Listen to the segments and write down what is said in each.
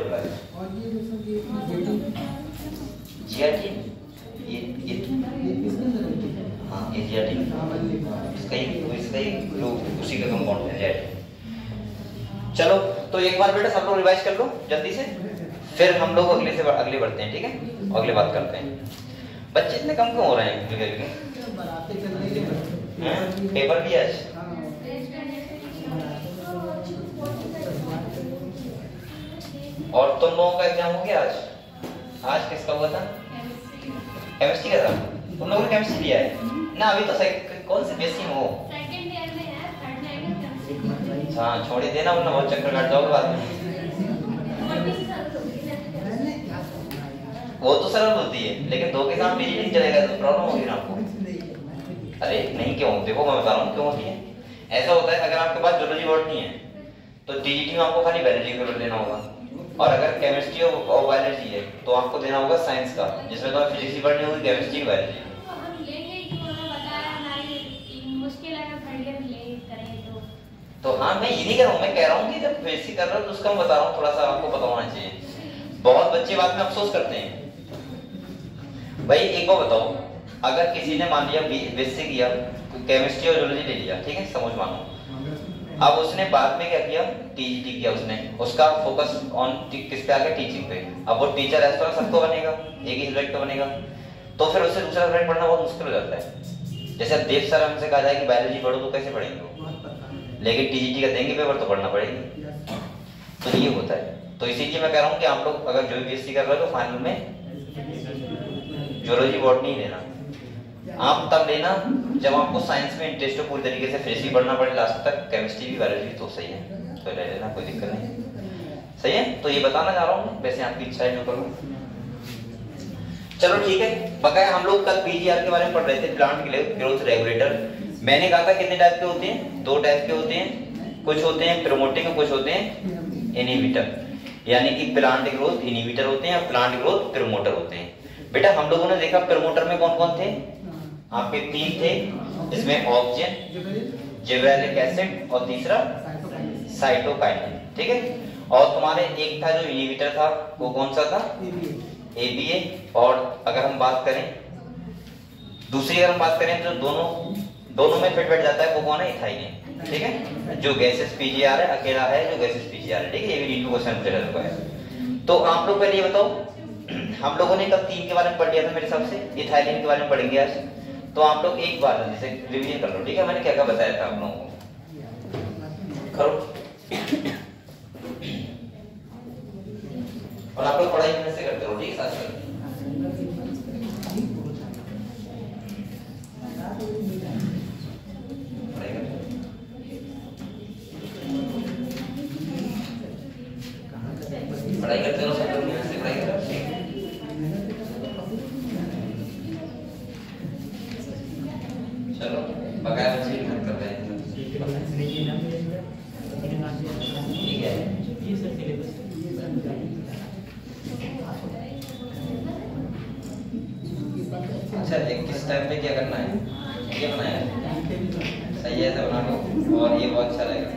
बोला है। और ये जो सब ये जीआरटी ये हाँ ये जीआरटी इसका ही ग्रुप उसी का कंपाउंड है जीआरटी। चलो तो एक बार बेटा सब लोग रिवाइज कर लो जल्दी से, फिर हम लोग अगले बढ़ते हैं, ठीक है, अगले बात करते हैं। बच्चे इतने कम क्यों हो रहे हैं पेपर भी आज? और तुम लोगों का एग्जाम हो गया आज? आज किसका हुआ था? केमिस्ट्री का था। तुम लोगों ने केमिस्ट्री लिया है ना? अभी तो कौन से बेसिक में हो? सेकंड ईयर में है, थर्ड ईयर में केमिस्ट्री। हाँ छोड़ ही देना वरना बहुत चक्कर काट जाओगे बाद में। वो तो सरल होती है लेकिन दो के साथ मेरी नहीं चलेगा तो प्रॉब्लम होगी ना आपको। अरे नहीं क्यों, देखो मैं बता रहा हूँ क्यों होती है। ऐसा होता है अगर आपके पास जूलॉजी बॉटनी है तो टीजीटी में आपको खाली बायोलॉजी का पेपर देना होगा, और अगर केमिस्ट्री और बायोलॉजी है तो आपको देना होगा साइंस का, जिसमें तो फिजिक्स ही पढ़नी होगी, केमिस्ट्री बायोलॉजी। तो हाँ मैं ये नहीं कह रहा हूँ, मैं कह रहा हूँ कि जब बेसिक कर रहा हूँ तो उसका मैं बता रहा हूँ, थोड़ा सा आपको पता होना चाहिए। बहुत बच्चे बाद में अफसोस करते हैं। भाई एक बार बताओ, अगर किसी ने मान लिया बेसिक किया, केमिस्ट्री और जूलॉजी ले लिया, ठीक है, समझ मानो, अब उसने बाद में क्या किया, टीजीटी किया उसने, उसका फोकस ऑन किस पे आ गया, टीचिंग पे। अब वो टीचर एस्पिरेंट सबको बनेगा, एक ही सब्जेक्ट पे बनेगा, तो फिर उसे दूसरा सब्जेक्ट पढ़ना बहुत मुश्किल हो जाता है। जैसे देव सर हमसे कहा जाए कि बायोलॉजी पढ़ो तो कैसे पढ़ेंगे वो, लेकिन टीजीटी का देंगे पेपर तो पढ़ना पड़ेगा। तो ये होता है। तो इसीलिए मैं कह रहा हूँ कि आप लोग अगर जो बीएससी कर रहे हो तो फाइनल में जूलॉजी बॉटनी लेना। आप तब लेना जब आपको साइंस में इंटरेस्ट हो पूरी तरीके से, फिजिक्स भी पढ़ना पड़े लास्ट तक, केमिस्ट्री भी बायोलॉजी तो सही है, तो ले लेना, कोई दिक्कत नहीं। सही है, तो ये बताना चाह रहा हूँ, वैसे आपकी इच्छा है जो करो। चलो ठीक है। बकाया हम लोग कल पीजीआर के बारे में पढ़ रहे थे, प्लांट ग्रोथ रेगुलेटर। मैंने कहा था कितने टाइप के होते हैं, 2 टाइप के होते हैं, कुछ होते हैं प्रमोटिंग और कुछ होते हैं इनहिबिटर, यानी कि प्लांट ग्रोथ इनहिबिटर होते हैं और प्लांट ग्रोथ प्रमोटर होते हैं। बेटा हम लोगों ने देखा प्रमोटर में कौन कौन थे, आपके 3 थे, इसमें ऑक्सीजन, जिबरेलिक एसिड और तीसरा साइटोकाइनिन, ठीक है। और तुम्हारे एक था जो इनहिबिटर था, वो कौन सा था, एबीए। और अगर हम बात करें दूसरी, अगर हम बात करें तो दोनों में फिट बैठ जाता है, वो कौन है, इथाइलिन, ठीक है, जो गैसेस पीजीआर है, अकेला है जो गैसेस पीजीआर है, ठीक है। ये भी नीट क्वेश्चन पूछा जा चुका है। तो आप लोग पहले ये बताओ, हम लोगों ने कल 3 के बारे में पढ़ लिया था मेरे हिसाब से, इथाइलिन के बारे में पढ़ेंगे आज। तो आप लोग एक बार जल्दी से रिवीजन कर लो, ठीक है, मैंने क्या क्या बताया था आप लोगों को, करो। और आप लोग पढ़ाई में से करते रहो, ठीक है, साथ में। पढ़ाई करते हो सब लोग, पढ़ाई करते हो। चलो बकाया बच्चे मेहनत कर रहे हैं, ठीक है। अच्छा किस टाइम पे क्या करना है, ये बनाया सही है, ऐसा बना लो और ये बहुत अच्छा रहेगा।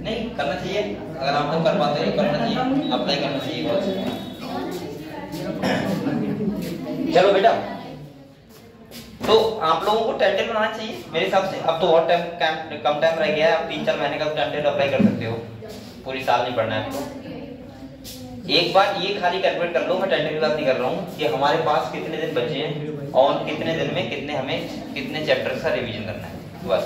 नहीं करना चाहिए, अगर आप लोग कर पाते हैं करना चाहिए, अप्लाई करना चाहिए बहुत। चलो बेटा, तो आप लोगों को टाइम टेबल बनाना चाहिए मेरे हिसाब से। अब तो बहुत कम टाइम रह गया है, आप 3-4 महीने का टाइम टेबल अप्लाई कर सकते हो, पूरी साल नहीं पढ़ना है आपको। एक बार ये खाली कैलकुलेट कर लो, मैं टाइम टेबल की बात नहीं कर रहा हूँ, कि हमारे पास कितने दिन बचे हैं और कितने दिन में कितने चैप्टर का रिवीजन करना है, बस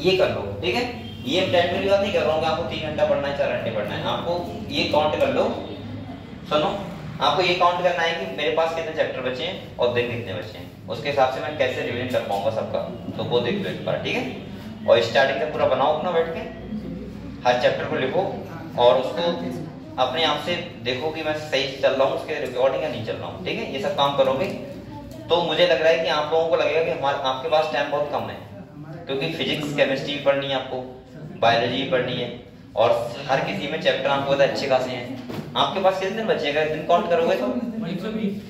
ये कर लो, ठीक है। ये टाइम टेबल की बात नहीं कर रहा हूँ कि आपको 3 घंटा पढ़ना है, 4 घंटे पढ़ना है। आपको ये काउंट कर लो, सुनो, आपको ये काउंट करना है कि मेरे पास कितने चैप्टर बचे हैं और दिन कितने बचे हैं, उसके हिसाब से मैं कैसे रिवीजन कर पाऊंगा सबका, तो वो देख लो एक बार, ठीक है। और स्टार्टिंग से पूरा बनाओ अपना बैठ के, हर चैप्टर को लिखो और उसको अपने आप से देखो कि मैं सही चल रहा हूँ उसके रिकॉर्डिंग या नहीं चल रहा हूँ, ठीक है। ये सब काम करोगे तो मुझे लग रहा है कि आप लोगों को लगेगा कि आपके पास टाइम बहुत कम है, क्योंकि फिजिक्स केमिस्ट्री भी पढ़नी है आपको, बायोलॉजी भी पढ़नी है, और हर किसी में चैप्टर आपको पता अच्छे खासे हैं। आपके पास कितने दिन बचेगा, दिन काउंट करोगे तो 120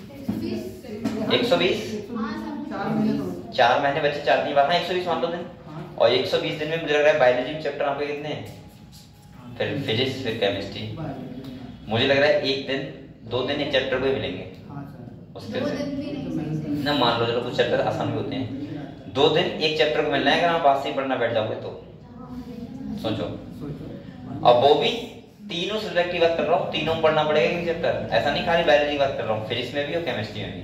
4 महीने बचे, 4 दिन बाद 120 मान लो दिन। और 120 दिन में मुझे लग रहा है बायोलॉजी के चैप्टर आपके कितने हैं, फिर फिजिक्स, फिर केमिस्ट्री, मुझे लग रहा है 1 दिन 2 दिन एक चैप्टर को ही मिलेंगे उसके से ना, मान लो चलो कुछ चैप्टर आसान भी होते हैं, 2 दिन एक चैप्टर को मिलना है, अगर आप आज से ही पढ़ना बैठ जाओगे तो सोचो। अब वो भी तीनों सब्जेक्ट की बात कर रहा हूँ, तीनों में पढ़ना पड़ेगा एक चैप्टर, ऐसा नहीं खाली बायोलॉजी की बात कर रहा हूँ, फिजिक्स में भी और केमिस्ट्री में भी।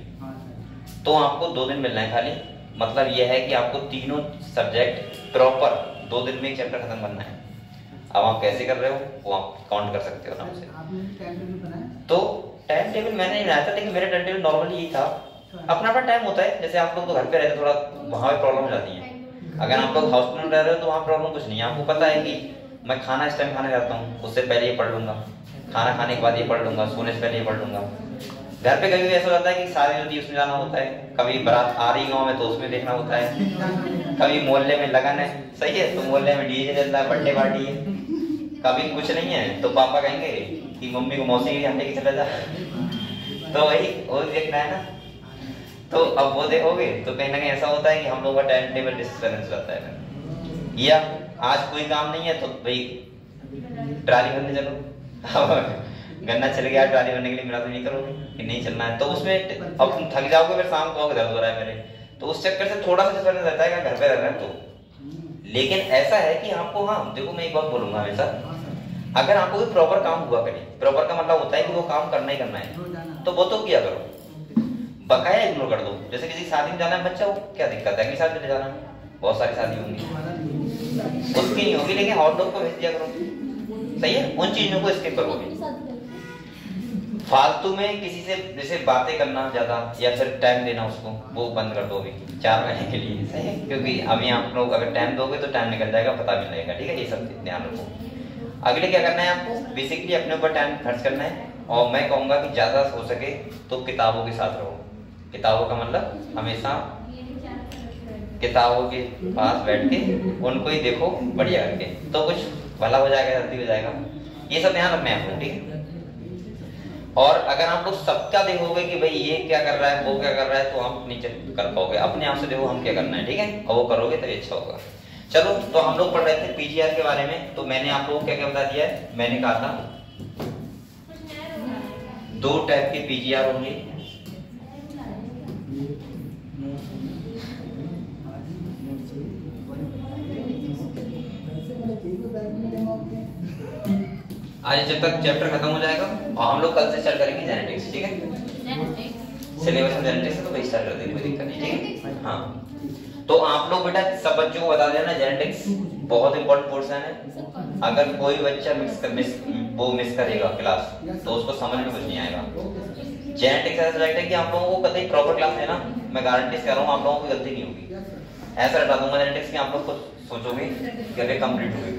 तो आपको 2 दिन मिलना है खाली, मतलब यह है कि आपको तीनों सब्जेक्ट प्रॉपर 2 दिन में एक चैप्टर खत्म करना है। अब आप कैसे कर रहे हो वो आप काउंट कर सकते हो आराम से। तो टाइम टेबल मैंने नहीं बनाया था, लेकिन मेरा टाइम टेबल नॉर्मली यही था, अपना अपना टाइम होता है। जैसे आप लोग तो घर पे रहते थोड़ा वहां पे प्रॉब्लम हो जाती है, अगर आप लोग हॉस्टल में रह रहे हो तो वहाँ प्रॉब्लम कुछ नहीं है, आपको पता है कि मैं खाना इस टाइम खाने जाता हूँ, उससे पहले ये पढ़ लूंगा, खाना खाने के बाद ये पढ़ लूंगा, सोने से पहले ये पढ़ लूंगा। घर पे कभी ऐसा होता है कि शादी होती है उसमें जाना होता है, कभी बारात आ रही गाँव में तो उसमें देखना होता है, कभी मोहल्ले में लगन है, सही है तो मोहल्ले में डीजे चल रहा है, बर्थडे पार्टी है, कभी कुछ नहीं है तो पापा कहेंगे कि मम्मी को मौसी के यहाँ लेके चला जा, तो वही वो देखना है ना। तो अब वो देखोगे तो कहीं ना कहीं ऐसा होता है कि हम लोगों का टाइम टेबल डिस्टर्बेंस रहता है, या आज कोई काम नहीं है तो भाई ट्राली भरने चलो, गन्ना चल गया ट्राली भरने के लिए, मेरा तो नहीं करोगे कि नहीं चलना है, तो उसमें अब तुम थक जाओगे, फिर शाम को दर्द हो रहा है मेरे, तो उस चक्कर से थोड़ा सा डिस्टर्बेंस रहता है घर पे रह रहे हैं तो। लेकिन ऐसा है कि आपको, हाँ देखो मैं एक बात बोलूंगा हमेशा, अगर आपको कोई प्रॉपर काम हुआ करे, प्रॉपर का मतलब होता है कि वो काम करना ही करना है, तो वो तो किया करो, बकाया इग्नोर कर दो। जैसे किसी शादी में जाना है बच्चा, वो क्या दिक्कत है, अगली शादी में जाना, बहुत सारी शादी होंगी, उसकी नहीं होगी, लेकिन और लोग को भेज दिया करो, सही है, उन चीजों को स्किप करोगे। फालतू में किसी से जैसे बातें करना ज्यादा या फिर टाइम देना उसको, वो बंद कर दो अभी 4 महीने के लिए, सही है, क्योंकि अभी आप लोग अगर टाइम दोगे तो टाइम निकल जाएगा, पता भी लगेगा, ठीक है, ये सब ध्यान रखो। अगले क्या करना है आपको, बेसिकली अपने ऊपर टाइम खर्च करना है, और मैं कहूंगा कि ज्यादा हो सके तो किताबों के साथ रहो। किताबों का मतलब हमेशा किताबों के पास बैठ के उनको ही देखो बढ़िया करके, तो कुछ भला हो जाएगा, जल्दी हो जाएगा, ये सब ध्यान रखना है आपको, ठीक है। और अगर आप लोग सबका देखोगे कि भाई ये क्या कर रहा है वो क्या कर रहा है, तो आप नीचे कर पाओगे, अपने आप से देखो हम क्या करना है, ठीक है, और वो करोगे तो अच्छा होगा। चलो, तो हम लोग पढ़ रहे थे पीजीआर के बारे में, तो मैंने आप लोगों को क्या क्या बता दिया है, मैंने कहा था 2 टाइप के पीजीआर होंगे, आज जब तक चैप्टर खत्म हो जाएगा और हम लोग कल से स्टार्ट करेंगे जेनेटिक्स, ठीक है, सिलेबस में जेनेटिक्स तो वही स्टार्ट कर देंगे, कोई दिक्कत नहीं, ठीक है। हाँ, तो आप लोग बेटा सब बच्चों को बता देना जेनेटिक्स बहुत इंपॉर्टेंट पोर्शन है, अगर कोई बच्चा मिस करेगा क्लास तो उसको समझ में कुछ नहीं आएगा। जेनेटिक्स ऐसा सब्जेक्ट है कि आप लोगों को कतई प्रॉपर क्लास लेना, मैं गारंटी से कह रहा हूँ आप लोगों को गलती नहीं होगी, ऐसा रटा दूंगा जेनेटिक्स की, आप लोग खुद सोचोगे कि अरे कंप्लीट हो गई,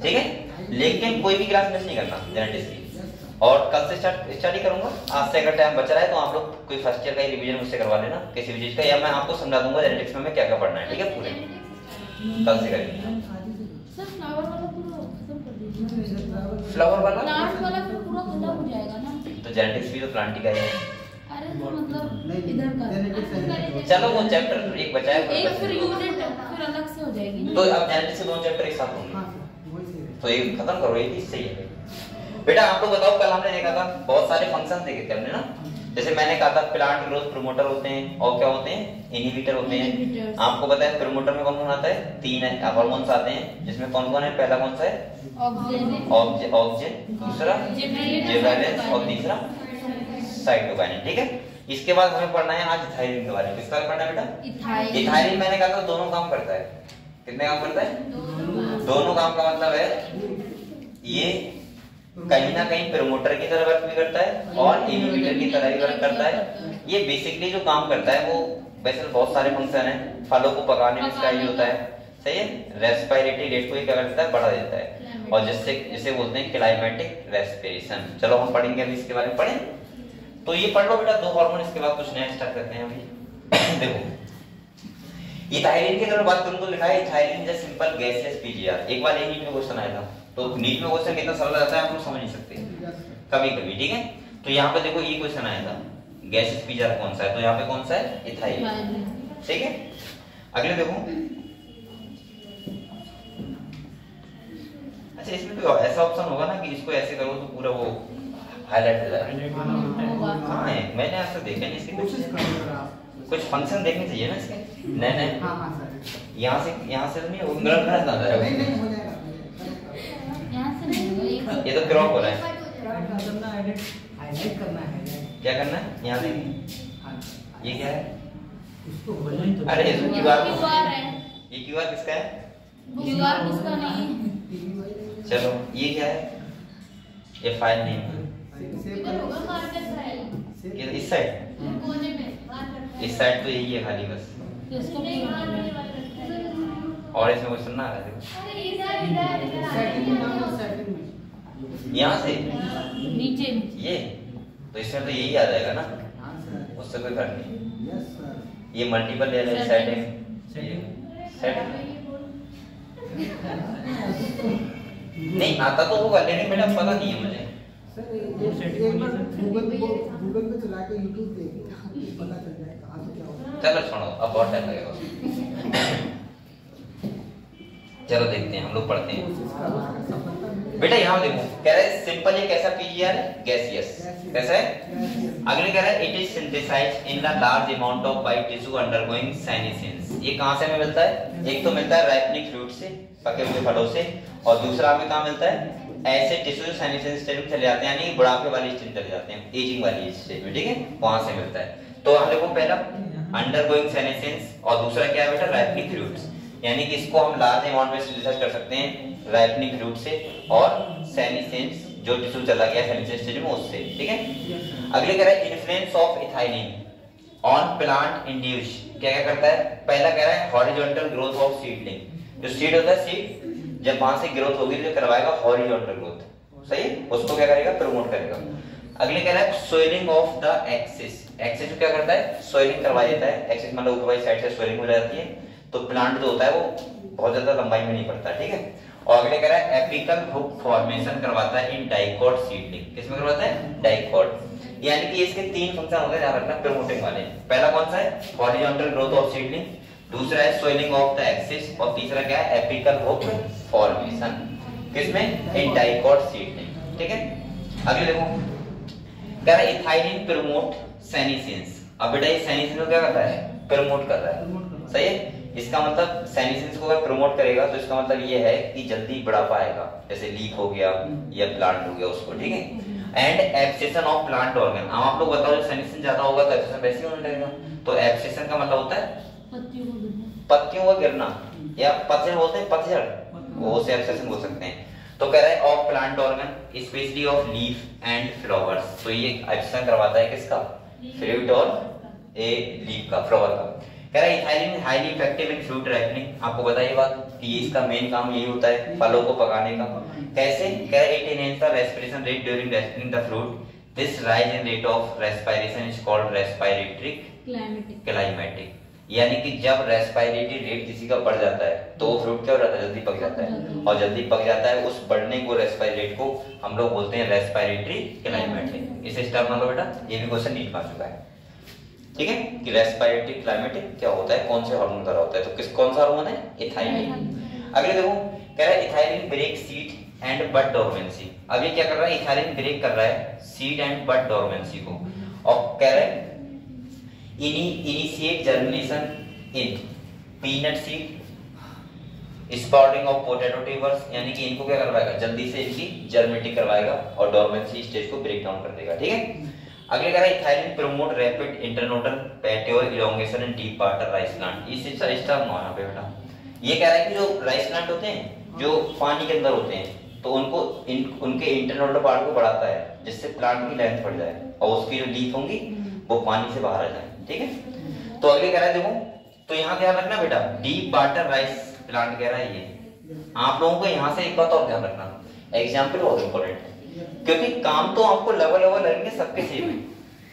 ठीक है। लेकिन कोई भी क्लास मिस नहीं करना जेनेटिक्स की, और कल से स्टडी करूंगा, आज से अगर टाइम बचा रहा है तो आप लोग कोई फर्स्ट ईयर का रिवीजन मुझसे करवा लेना किसी भी चीज का, या मैं आपको समझा दूंगा जेनेटिक्स में क्या क्या पढ़ना है, ठीक है, पूरे कल से करेंगे। फ्लावर वाला प्लांट वाला फिर पूरा खत्म हो जाएगा ना, तो जेनेटिक्स भी तो प्लांट का है। अरे तो मतलब इधर का चलो वो चैप्टर एक बचा है, एक फिर यूनिट फिर अलग से हो जाएगी, तो अब जेनेटिक्स से 2 चैप्टर एक साथ होंगे, तो ये खत्म करो, ये चीज सही है। बेटा आप लोग बताओ, कल हमने देखा था बहुत सारे फंक्शन देखे थे हमने ना, जैसे मैंने कहा था प्लांट ग्रोथ प्रमोटर होते हैं, और क्या होते हैं, इनहिबिटर होते हैं। आपको पता है प्रमोटर में कौन कौन आता है, 3 हार्मोन्स आते हैं, जिसमें कौन कौन है, पहला कौन सा है, ऑक्सिन, दूसरा जिबरेलिन और तीसरा साइटोकाइनिन, ठीक है। इसके बाद हमें पढ़ना है आज इथाइलिन के बारे में। किसका पढ़ना है बेटा, इथाइलिन। मैंने कहा था दोनों काम करता है, कितने काम करता है, दोनों काम का मतलब है ये कहीं ना कहीं प्रमोटर की तरह वर्क भी करता है और इनहिबिटर की तरह भी वर्क करता है। ये बेसिकली जो काम करता है वो वैसे बहुत सारे फंक्शन है, फलों को पकाने में इसका यूज होता है, सही है, रेस्पिरेटरी रेट को क्या करता है, बढ़ा देता है, और जिसे बोलते हैं क्लाइमेटिक रेस्पिरेशन। चलो हम पढ़ेंगे अभी इसके बारे में, पढ़ें तो ये पढ़ लो बेटा 2 हार्मोन, इसके बाद कुछ नया स्टार्ट करते हैं अभी। देखो इथाइलिन की अगर बात करूं तो लिखा है ethylene is a simple gaseous PGR. एक बार ये नीट में क्वेश्चन आया था, तो नीट में क्वेश्चन कितना सरल रहता है आप लोग समझ नहीं सकते कभी कभी, ठीक है। तो यहाँ पे देखो ये क्वेश्चन आया था गैसियस पीजीआर कौन सा है, तो यहाँ पे कौन सा है, इथाइलिन, ठीक है। अगले देखो से इसमें तो ऐसा ऑप्शन होगा ना कि इसको ऐसे करो तो पूरा वो हाईलाइट हो जाएगा। हाँ है, मैंने ऐसा देखा नहीं इसकी कुछ फंक्शन देखने चाहिए ना इसके। नहीं नहीं हाँ सर, यहाँ से नहीं वो मेरा घर ना जाएगा। नहीं हो जाएगा, यहाँ से नहीं होगा, ये तो क्रॉप हो रहा है। करना है, हाईलाइट करना है। क्या करना है यहाँ देखिए, ये क्या है? उसको बोलना ही तो। अरे ये ये क्यूआर QR है। ये क्यूआर किसका है? QR किसका नहीं है? चलो ये क्या है? ये फाइल नेम इधर होगा मार्कर फाइल, ये इस साइड, कोने में मार्कर। इस साइड तो यही है खाली बस। इसको नहीं और इसमें कुछ सुनना है अरे इधर सेटिंग में जाओ, सेटिंग में। यहाँ से नीचे ये तो इसमें तो यही आ जाएगा ना, हाँ सर, उससे कोई फर्क नहीं। Yes sir. ये मल्टीपल लेयर सेटिंग सेटिंग नहीं आता तो होगा, लेकिन बेटा पता नहीं है मुझे। सर एक बार गूगल पे चला के यूट्यूब देखिए, पता चल जाएगा कहाँ से क्या होगा। चलो छोड़ो, अब बहुत टाइम लगेगा। चलो देखते हैं, हम लोग पढ़ते हैं। कोशिश करो सफलता मिले। बेटा यहाँ देखो, कह रहा है सिंपल ये कैसा पीजीआर है? गैसियस। कैसा है? अगले कह रहा है it is synthesized in the large amount of by tissue undergoing senescence. ये कहां से हमें मिलता है? एक तो मिलता है राइपनिंग फ्रूट से, पके हुए फलों से, और दूसरा हमें कहां मिलता है? ऐसे टिश्यू सेनेसेंस स्टेज में चले जाते हैं, यानी बुढ़ापे वाली स्टेज में चले जाते हैं, एजिंग वाली स्टेज में, ठीक है, वहां से मिलता है। तो हम देखो पहला अंडरगोइंग सेनेसेंस और दूसरा क्या है बेटा? राइपनिंग फ्रूट्स, यानी कि इसको हम लार्ज अमाउंट में सिंथेसाइज कर सकते हैं राइपनिंग फ्रूट से और सेनेसेंस जो टिश्यू चला गया सेनेसेंस स्टेज में उससे, ठीक है। अगले कह रहा है influence of ethylene on plant induce. क्या क्या करता है? पहला कह रहा है हॉरिजॉन्टल ग्रोथ ऑफ सीडलिंग। जो सीड होता है, सीड जब वहां से ग्रोथ होगी तो करवाएगा हॉरिजॉन्टल ग्रोथ, सही है, उसको क्या करेगा? प्रमोट करेगा। अगले कह रहा है सोइलिंग ऑफ द एक्सिस। एक्सिस क्या करता है? सोइलिंग करवा देता है। एक्सिस मतलब ऊपर वाली साइड से सोइलिंग हो जाती है, तो प्लांट जो होता है वो बहुत ज्यादा लंबाई में नहीं बढ़ता, ठीक है। और अगले कह रहा है एपिकल हुक फॉर्मेशन करवाता है इन डाइकॉट सीडलिंग। किसमें करवाता है? डाइकॉट, यानी कि इसके तीन फंक्शन होते हैं, ध्यान रखना, प्रमोटिंग वाले। पहला कौन सा है? हॉरिजॉन्टल ग्रोथ ऑफ सीडलिंग, दूसरा है सोइलिंग ऑफ द एक्सिस, और तीसरा क्या है? Apical hook formation. किसमें? इन डाइकॉट सीडलिंग, ठीक है। अगले देखो, कह रहा है इथाइलिन प्रमोट सेनेसेंस। अब बेटा ये सेनेसेंस को क्या कर रहा है? प्रमोट कर रहा है, सही है। इसका मतलब सेनेसेंस को अगर प्रमोट करेगा तो इसका मतलब ये है कि जल्दी बुढ़ापा आएगा, जैसे लीक हो गया या प्लांट हो गया उसको, ठीक है। And abscission of plant organ. अब आप लोग बताओ, जब सेनेसेंस ज्यादा होगा तो एब्सेशन वैसे ही होने लगेगा। तो एब्सेशन का मतलब होता है पत्तियों का गिरना, या पतझड़ बोलते हैं, पतझड़, वो से एब्सेशन बोल सकते हैं। तो कह रहा है of plant organ specially of leaf and flowers. तो ये एब्सेशन करवाता है किसका? फ्रूट और ए लीफ का, फ्लावर का। कह रहा है ethylene highly effective in fruit ripening. आपको बताइए बात कि ये इसका मेन काम यही होता है, फलों को पकाने का। कैसे? कह रहा है it enhance the respiration rate during repairing the fruit. This rise in rate of respiration is called respiratory climatic. यानी कि जब रेस्पिरेटरी रेट किसी का बढ़ जाता है तो वो फ्रूट क्या हो जाता है? जल्दी पक जाता है, और जल्दी पक जाता है उस बढ़ने को, रेस्पिरेट को हम लोग बोलते हैं रेस्पिरेटरी क्लाइमेटिक। इसे स्टार मान लो बेटा, ये भी क्वेश्चन नीट में आ चुका है, ठीक है, कि रेस्पिरेटरी क्लाइमेटिक क्या होता है, कौन से हार्मोन द्वारा होता है। तो किस कौन सा हार्मोन है? इथाइलिन। अगले देखो, कह रहा है ethylene break seed and bud dormancy. अब ये क्या कर रहा है? इथाइलिन ब्रेक कर रहा है सीड एंड बड डोरमेंसी को, और कह रहा है initiate germination in peanut seed, spouting of potato tubers, यानी कि इनको क्या करवाएगा? जल्दी से इनकी जर्मिनेटिंग करवाएगा और डोरमेंसी स्टेज को ब्रेक डाउन कर देगा, ठीक है। अगले कह रहा है ethylene promote rapid internodal petiole elongation in deep water rice plant. इसे स्टार नो यहाँ पे बेटा। ये कह रहा है कि जो राइस प्लांट होते हैं जो पानी के अंदर होते हैं, तो उनको उनके इंटरनोडल पार्ट को बढ़ाता है, जिससे प्लांट की लेंथ बढ़ जाए और उसकी जो लीफ होंगी वो पानी से बाहर आ जाए, ठीक है। तो अगले कह रहा है देखो, तो यहाँ ध्यान रखना बेटा, डीप वाटर राइस प्लांट कह रहा है ये। आप लोगों को यहाँ से एक बात और ध्यान रखना, एग्जाम्पल बहुत इंपॉर्टेंट है, क्योंकि काम तो आपको लेवल लगेंगे सबके सेम है,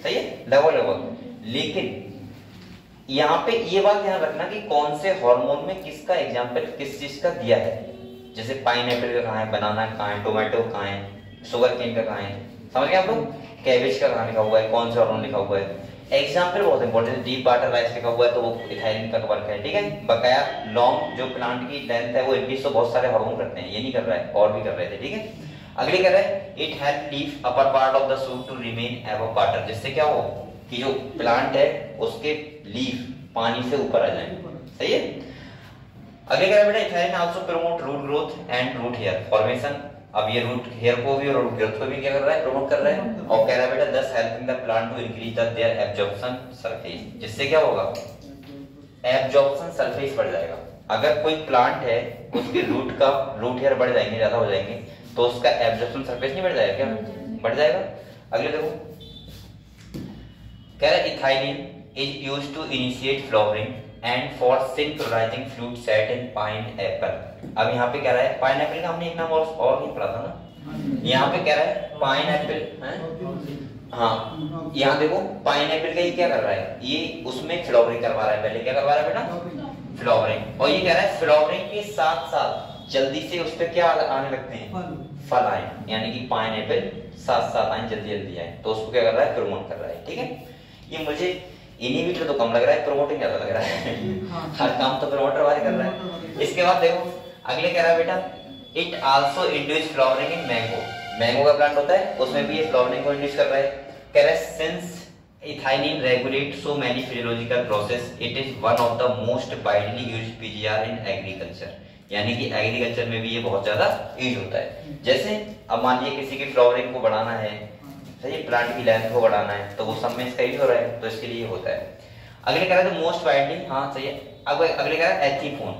सही है, लेवल, लेकिन यहाँ पे ये बात ध्यान रखना कि कौन से हार्मोन में किसका एग्जाम्पल किस चीज का दिया है। जैसे पाइनएप्पल का कहाँ है, बनाना कहाँ है, टोमेटो कहाँ है, शुगर केन का कहाँ है, समझ गए आप लोग, कैबेज का कहाँ लिखा हुआ है, कौन सा हार्मोन लिखा हुआ है। एग्जाम्पल बहुत इंपॉर्टेंट है, डीप वाटर राइस लिखा हुआ है तो वो इथाइलिन का वर्क है, ठीक है। बकाया लॉन्ग जो प्लांट की लेंथ है वो इंक्रीज तो बहुत सारे हार्मोन करते हैं, ये नहीं कर रहा है और भी कर रहे थे, ठीक है। अगले कह रहा है it help leaf upper part of the shoot to remain above water, जिससे क्या हो कि जो प्लांट है उसके लीफ पानी से ऊपर आ जाए, सही है। अगले कह रहा है बेटा ethylene also promote root growth and root hair formation. अब ये रूट हेयर को भी और रूट ग्रोथ को भी क्या कर रहा है, प्रमोट कर रहा है। और कह रहा है बेटा thus helping the plant to increase the their absorption surface, जिससे क्या होगा, एब्जॉर्प्शन सरफेस बढ़ जाएगा। अगर कोई प्लांट है उसके रूट हेयर बढ़ जाएंगे, ज्यादा हो जाएंगे, तो उसका एब्जॉर्प्शन सरफेस नहीं बढ़ जाएगा क्या, बढ़ जाएगा। अगले देखो कह रहा है ethylene is used to initiate flowering and for synchronizing fruit set in pineapple. अब यहाँ पे कह रहा है पाइनएप्पल का हमने एक नाम और नहीं पढ़ा था ना, यहाँ पे कह रहा है पाइनएप्पल है, हाँ यहाँ देखो पाइनएप्पल का ये क्या कर रहा है, ये उसमें फ्लावरिंग करवा रहा है, पहले क्या करवा रहा है बेटा, फ्लावरिंग। और ये कह रहा है फ्लावरिंग के साथ साथ जल्दी से उस पर क्या आने लगते हैं, फल आए, यानी कि पाइनएप्पल साथ साथ आए, जल्दी जल्दी आए, तो उसको क्या कर रहा है, प्रमोट कर रहा है, ठीक है। ये मुझे इनहिबिटर तो कम लग रहा है, प्रमोटिंग ज्यादा लग रहा है हर काम तो प्रमोटर वाले कर रहा है। इसके बाद देखो अगले कह रहा है बेटा it also induce flowering in mango, mango का प्लांट होता है उसमें भी ये फ्लावरिंग को इंड्यूस कर रहा है। कह रहा है since ethylene regulate so many physiological process it is one of the most widely used PGR in agriculture, यानी कि एग्रीकल्चर में भी ये बहुत ज्यादा यूज होता है। जैसे अब मान लीजिए किसी की फ्लावरिंग को बढ़ाना है, सही, प्लांट की लेंथ को बढ़ाना है, तो वो सब में इसका यूज हो रहा है, तो इसके लिए होता है। अगले कह रहा है मोस्ट वाइडली, हाँ सही है। अब अगले कह रहा है ethephon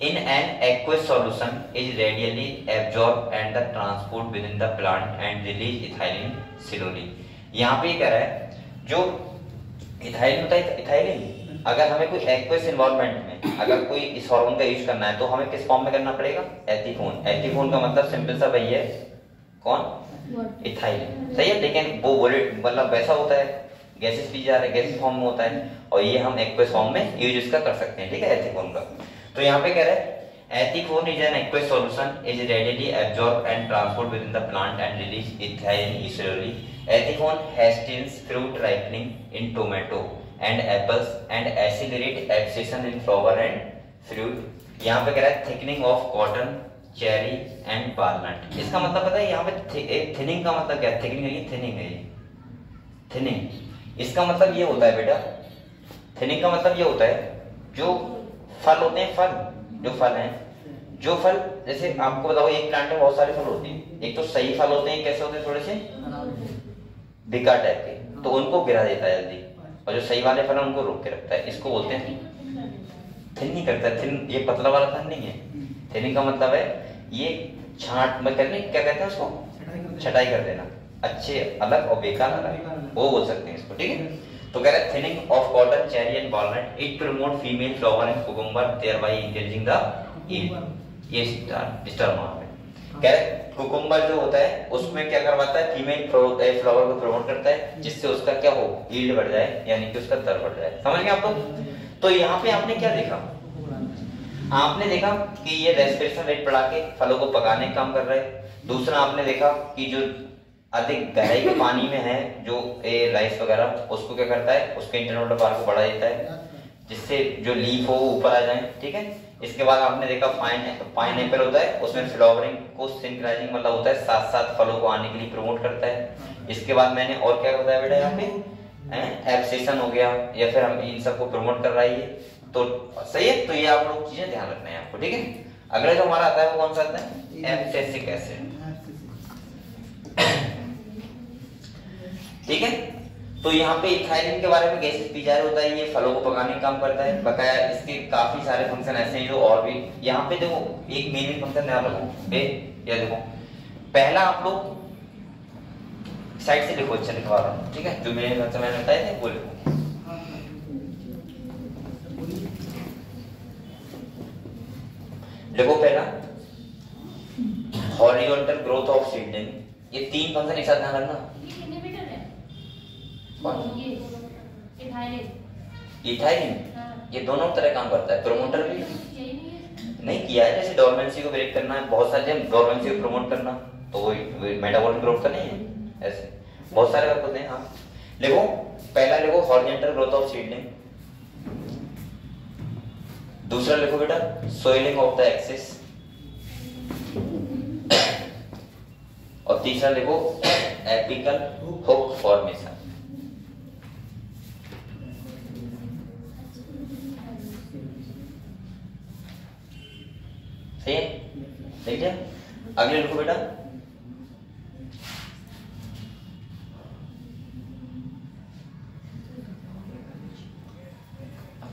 in an aqueous solution is readily absorb and the transport within the plant and release ethylene slowly. यहाँ पे कह रहा है जो इथाइलिन होता है, इथाइलिन अगर हमें कोई एक्वस एनवायरनमेंट में अगर कोई इस हार्मोन का यूज करना है तो हमें किस फॉर्म में करना पड़ेगा, एथिफोन। एथिफोन का मतलब सिंपल सा वही है, कौन, इथाइलिन, सही है। लेकिन वो मतलब वैसा होता है गैसेस पी जा रहे, गैसेस फॉर्म में होता है, और ये हम एक्वस फॉर्म में यूज इसका कर सकते हैं, ठीक है, एथिफोन का। तो यहाँ पे कह रहा है ethephon is an aqueous solution is readily absorb and transport within the plant and release ethylene slowly. Ethephon hastens fruit ripening in tomato and apples and accelerate abscission in flower and fruit. यहाँ पे कह रहा है thickening of cotton, cherry and walnut. इसका मतलब पता है यहाँ पे थिनिंग का मतलब क्या है, थिकनिंग नहीं, थिनिंग है, थिनिंग। इसका मतलब ये होता है बेटा, थिनिंग का मतलब ये होता है जो फल होते हैं, फल जो फल हैं, जो फल जैसे आपको बताओ एक प्लांट में बहुत सारे फल होते हैं, एक तो सही फल होते हैं, कैसे होते हैं, थोड़े से बेकार टाइप के, तो उनको गिरा देता है जल्दी, और जो सही वाले फल है उनको रोक के रखता है, इसको बोलते हैं थिन नहीं करता है। थिन ये पतला वाला थिन नहीं है, थिनिंग का मतलब है ये छांट में करने, क्या कहते हैं उसको, छटाई कर देना, अच्छे अलग और बेकार अलग, वो बोल सकते हैं इसको, ठीक है। तो कह रहा है thinning of cotton, cherry and walnut it promote female flower and cucumber thereby increasing the yield. ये स्टार वहां पे कह रहा है कुकुम्बर जो होता है उसमें क्या करवाता है, फीमेल फ्लावर को प्रमोट करता है, जिससे उसका क्या हो, यील्ड बढ़ जाए, यानी कि उसका दर बढ़ जाए। समझ गए आप लोग। तो यहाँ पे आपने क्या देखा, आपने देखा कि ये रेस्पिरेशन रेट बढ़ा के फलों को पकाने का काम कर रहा है। दूसरा आपने देखा कि जो अधिक गहराई के पानी में है जो राइस वगैरह, उसको क्या करता है, उसके इंटरनल पार को बढ़ा देता है, जिससे जो लीफ हो वो ऊपर आ जाए, ठीक है। इसके बाद आपने देखा पाइनएप्पल होता है, उसमें फ्लावरिंग को सिंक्राइजिंग मतलब होता है, साथ साथ फलों को आने के लिए प्रमोट करता है। इसके बाद मैंने और क्या बताया बेटा, यहाँ पे एब्सेशन हो गया, या फिर हम इन सबको प्रमोट कर रहा है, तो सही है। तो ये आप लोग चीजें ध्यान रखना है आपको, ठीक है। अगला जो हमारा आता है वो कौन सा आता है, एब्सेसिक एसिड, ठीक है। तो यहाँ पे इथाइलिन के बारे में गैसेस पी जा रहा होता है, ये फलों को पकाने का काम करता है। बकाया इसके काफी सारे फंक्शन ऐसे हैं जो और भी, यहाँ पे देखो एक मेन फंक्शन ध्यान रखो, ये देखो पहला आप लोग साइड से लिखो, अच्छा लिखवा रहा हूँ, ठीक है, जो मेरे फंक्शन मैंने बताए थे वो लिखो। देखो पहला हॉरिजॉन्टल ग्रोथ ऑफ सीडलिंग, ये तीन फंक्शन एक साथ ध्यान रखना। इथाइलिन ये दोनों तरह काम करता है, प्रमोटर भी नहीं किया है, जैसे डोरमेंसी को ब्रेक करना है, बहुत सारे डोरमेंसी को प्रमोट करना, तो वो मेटाबॉलिक ग्रोथ का नहीं है, ऐसे बहुत सारे वर्क होते हैं। हाँ लिखो, पहला लिखो हॉरिजॉन्टल ग्रोथ ऑफ सीडलिंग, दूसरा लिखो बेटा सोइलिंग ऑफ द एक्सिस, और तीसरा लिखो एपिकल हुक फॉर्मेशन। सही है, ठीक है। अगले लिखो बेटा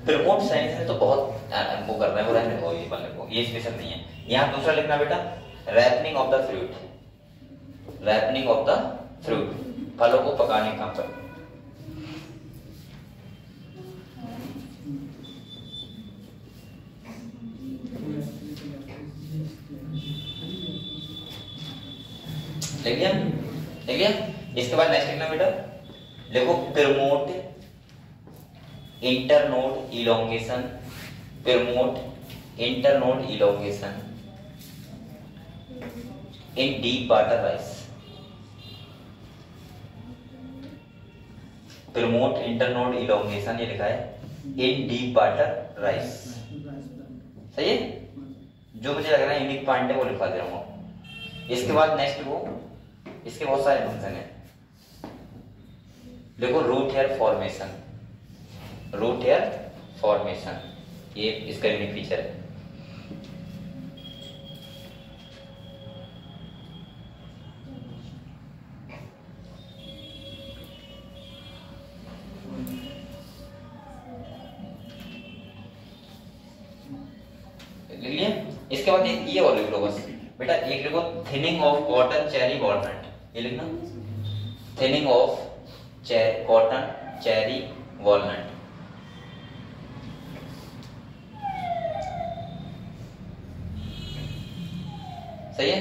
प्रमोट साइंस है तो बहुत वो कर रहा है, रहने दो ये वाले को, ये स्पेशल नहीं है। यहाँ दूसरा लिखना बेटा ripening of the fruit, ripening of the fruit, फलों को पकाने का पर। लिख लिया, लिख लिया। इसके बाद नेक्स्ट लिखना बेटा, देखो promote internode elongation, promote internode elongation in deep water rice, promote internode elongation ये लिखा है इन डीप वाटर राइस। सही है, जो मुझे लग रहा है यूनिक पॉइंट है वो लिखवा दे रहा हूँ। इसके बाद नेक्स्ट वो, इसके बहुत सारे फंक्शन है। देखो root hair formation, root hair formation ये इसका यूनिक फीचर है। लिख लिया। इसके बाद ये और लिख लो बस बेटा, एक लिखो thinning of cotton cherry walnut, ये लिखना thinning of cotton cherry walnut. सही है,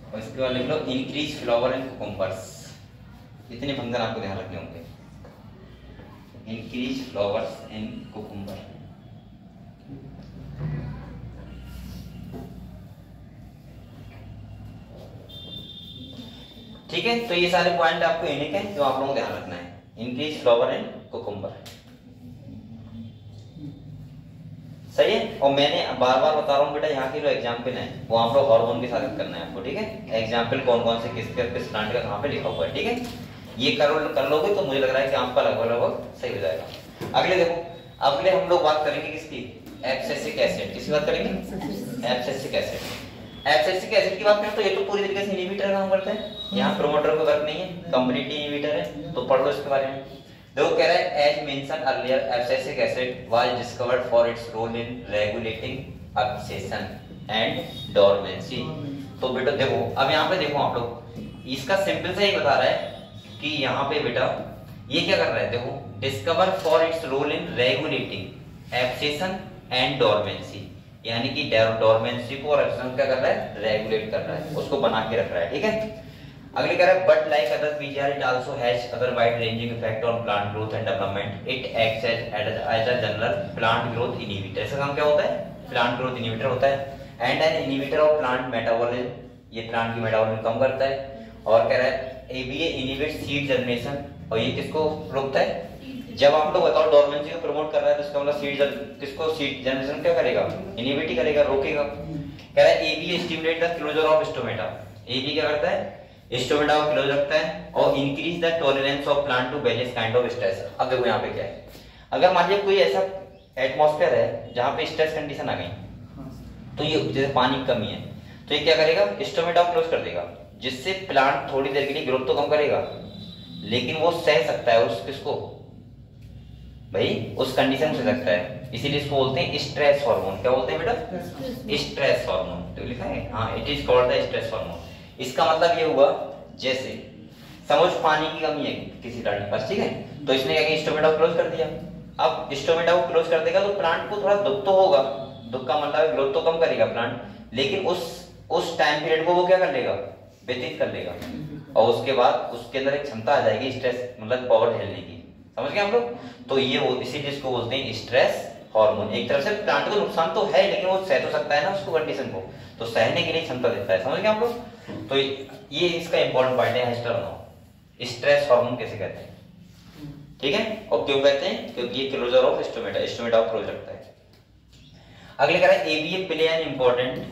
और इसके बाद लिख लो इंक्रीज फ्लावर इन कुकुम्बर्स। इतने फंक्शन आपको ध्यान रखने होंगे, इंक्रीज फ्लावर्स इन कुकुम्बर। ठीक है, तो ये सारे पॉइंट आपको यूनिक है जो आप लोगों को ध्यान रखना है। इंक्रीज फ्लावर इन कुकुम्बर, सही है। और मैंने बार बार बता रहा हूँ बेटा, यहाँ के जो एग्जाम्पल है वो आप लोग हार्मोन के साथ करना है आपको, ठीक है। एग्जाम्पल कौन कौन से किस प्लांट का कहाँ पे लिखा हुआ है, ठीक है। ये कर लोगे तो मुझे लग रहा है कि आपका लगभग सही हो जाएगा। अगले देखो, अगले हम लोग बात करेंगे किसकी, एब्सिसिक एसिड। किसकी बात करेंगे, एब्सिसिक एसिड। एब्सिसिक एसिड की बात करें तो ये तो पूरी तरीके से इनहिबिटर काम करता है, यहाँ प्रोमोटर का वर्क नहीं है, कंप्लीटली इनहिबिटर है। तो पढ़ लो इसके बारे में। देखो कह रहा है as mention earlier abscisic acid was discovered for its role in regulating abscission and dormancy. तो बेटा देखो, अब यहाँ पे देखो आप लोग, इसका सिंपल सा ही बता रहा है कि यहाँ पे बेटा ये क्या कर रहा है, देखो discover for its role in regulating abscission and dormancy, यानी कि डोरमेंसी को और एब्सेशन क्या कर रहा है, रेगुलेट कर रहा है, उसको बना के रख रहा है, ठीक है। अगले कह रहा है but like other PGR it also has other wide ranging effect on plant growth and development. It acts as a general plant growth inhibitor. इसका काम क्या होता है, प्लांट ग्रोथ इनहिबिटर होता है। And an inhibitor of plant metabolism, ये plant की metabolism कम करता है। और कह रहा है एबीए इनहिबिट्स सीड जर्मिनेशन, और ये किसको रोकता है, जब आप लोग बताओ डोरमेंसी को प्रमोट कर रहा है तो इसका मतलब सीड जर्मिनेशन क्या करेगा, इनहिबिट करेगा, रोकेगा। कह रहा है ABA stimulate the closure of stomata. AB क्या करता है, स्टोमेटा को क्लोज रखता है और increase the tolerance of plant to various kind of stress. अब देखो यहाँ पे क्या है, अगर मान लीजिए कोई ऐसा एटमॉस्फेयर है जहाँ पे स्ट्रेस कंडीशन आ गई, तो ये जैसे पानी की कमी है, तो ये क्या करेगा, स्टोमेटा को क्लोज कर देगा, जिससे प्लांट थोड़ी देर के लिए ग्रोथ तो कम करेगा, लेकिन वो सह सकता है उस किसको भाई, उस कंडीशन से सकता है। इसीलिए इसको बोलते हैं स्ट्रेस हार्मोन। क्या बोलते हैं बेटा, स्ट्रेस हार्मोन। तो लिखा है हाँ, it is called the stress hormone. इसका मतलब ये हुआ, जैसे समझ पानी की कमी है किसी प्लांट के पास, ठीक है, तो इसने क्या किया, स्टोमेटा को क्लोज कर दिया। अब स्टोमेटा को क्लोज कर देगा तो प्लांट को थोड़ा दुख तो होगा, दुख का मतलब ग्रोथ तो कम करेगा प्लांट, लेकिन उस टाइम पीरियड को वो क्या कर लेगा, व्यतीत कर लेगा, और उसके बाद उसके अंदर एक क्षमता आ जाएगी स्ट्रेस मतलब पावर झेलने की। समझ गए हम लोग। तो ये वो इसीलिए इसको बोलते हैं स्ट्रेस हार्मोन। एक तरफ से प्लांट को नुकसान तो है लेकिन वो सह तो सकता है ना उसको कंडीशन को, तो सहने के लिए क्षमता देता है। समझ गए आप लोग? तो ये इसका इंपॉर्टेंट पॉइंट है हिस्टोरेमोन। स्ट्रेस हार्मोन कैसे कहते हैं, ठीक है, और क्यों कहते हैं, क्योंकि ये क्लोजर ऑफ स्टोमेटा, स्टोमेटा को क्लोज रखता है। अगले कह रहा है ABA play an important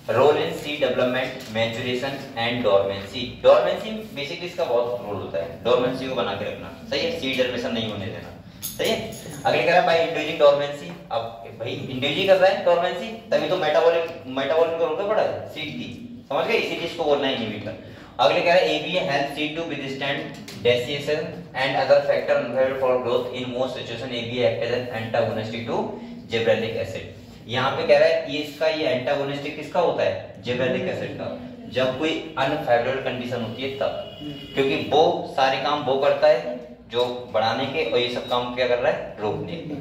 role in seed development, maturation and dormancy. Dormancy basically इसका बहुत रोल होता है, डोरमेंसी को बना के रखना, सही है, सीड जर्मिनेशन नहीं होने देना, सही है। अगले कह रहा है बाय इंड्यूसिंग डोरमेंसी। अब भाई इंड्यूस कर रहा है डोरमेंसी, तभी तो मेटाबॉलिक का रोल पड़ा है सीड की, समझ गए, इसीलिए इसको बोलना है इनहिबिटर। अगले कह रहा है ABA help seed to withstand desiccation and other factor unfavourable for growth in most situation. ABA act as an antagonistic to gibberellic acid. यहाँ पे कह रहा है ये इसका ये एंटागोनिस्टिक किसका होता है, जिब्रेलिक एसिड का, जब कोई अनफेवरेबल कंडीशन होती है तब, क्योंकि वो सारे काम वो करता है जो बढ़ाने के, और ये सब काम क्या कर रहा है, रोकने के,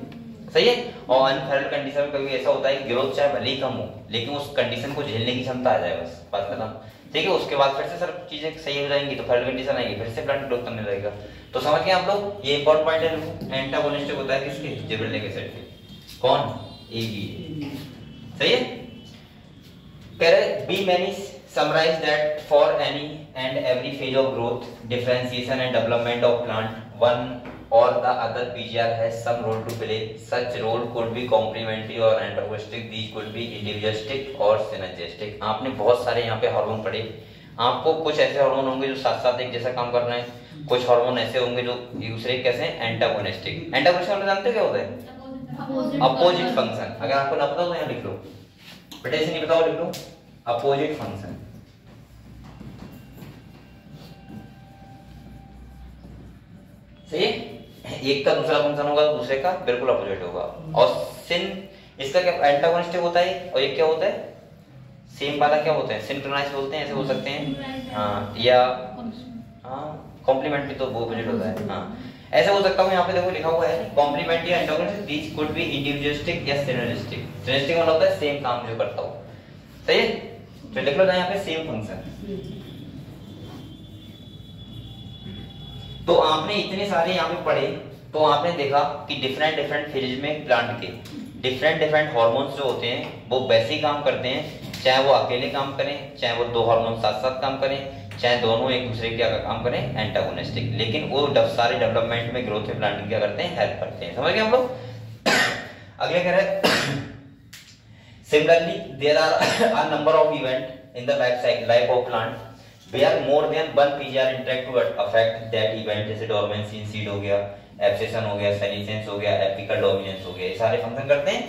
सही है। और अनफेवरेबल कंडीशन में कभी ऐसा होता है कि ग्रोथ चाहे भले ही कम हो लेकिन उस कंडीशन को झेलने की क्षमता आ जाए, बस बात खत्म, ठीक है। उसके बाद फिर से सर चीजें सही हो जाएंगी तो फेवरेबल कंडीशन आएगी, फिर से प्लांट ग्रोथ करने लगेगा। तो समझ गए आप लोग, ये इंपॉर्टेंट पॉइंट है, एंटागोनिस्टिक होता है किसके, जिब्रेलिक एसिड के। कौन, एबीए, सही है। कह रहे be many summarise that for any and every phase of growth, differentiation and development of plant, one or the other PGR has some role to play. Such role could be complementary or antagonistic. These could be individualistic or synergistic. आपने बहुत सारे यहाँ पे hormone पढ़े, आपको कुछ ऐसे hormone होंगे जो साथ साथ एक जैसा काम कर रहे हैं, कुछ हार्मोन ऐसे होंगे जो एक दूसरे कैसे एंटागोनिस्टिक। एंटागोनिस्टिक मतलब जानते हो क्या होता है, अपोजिट फंक्शन। अगर आपको ना पता हो तो यहाँ लिख लो, बेटा ऐसे नहीं बताओ, लिख लो अपोजिट फंक्शन, सही है। एक का दूसरा फंक्शन होगा, दूसरे का बिल्कुल अपोजिट होगा। और सिन इसका क्या एंटागोनिस्टिक होता है, और ये क्या होता है, सेम वाला क्या होता है, सिंक्रोनाइज बोलते हैं, ऐसे बोल सकते हैं, हाँ, या हाँ कॉम्प्लीमेंट्री तो वो अपोजिट होता है, हाँ ऐसे हो सकता हूँ। यहाँ पे देखो लिखा हुआ है complementary antagonistic, this could be individualistic या सिनर्जिस्टिक। सिनर्जिस्टिक मतलब होता है सेम काम जो करता हूँ, सही है। तो लिख लो यहाँ पे सेम फंक्शन। तो आपने इतने सारे यहाँ पे पढ़े, तो आपने देखा कि डिफरेंट डिफरेंट फेज में प्लांट के डिफरेंट हार्मोन्स जो होते हैं वो वैसे ही काम करते हैं, चाहे वो अकेले काम करें, चाहे वो दो हार्मोन साथ साथ काम करें, चाहे दोनों एक दूसरे के क्या काम करें, एंटागोनिस्टिक, लेकिन वो सारे डेवलपमेंट में ग्रोथ में प्लांट क्या करते हैं, हेल्प करते हैं। समझ गए हम लोग? अगले कह रहे हैं similarly there are a number of event in the life of plant where more than one PGR interact to affect that event, जैसे डोरमेंसी इन सीड हो गया, एब्सेशन हो गया, सेनेसेंस हो गया, एपिकल डोमिनेंस हो गया, ये सारे फंक्शन करते हैं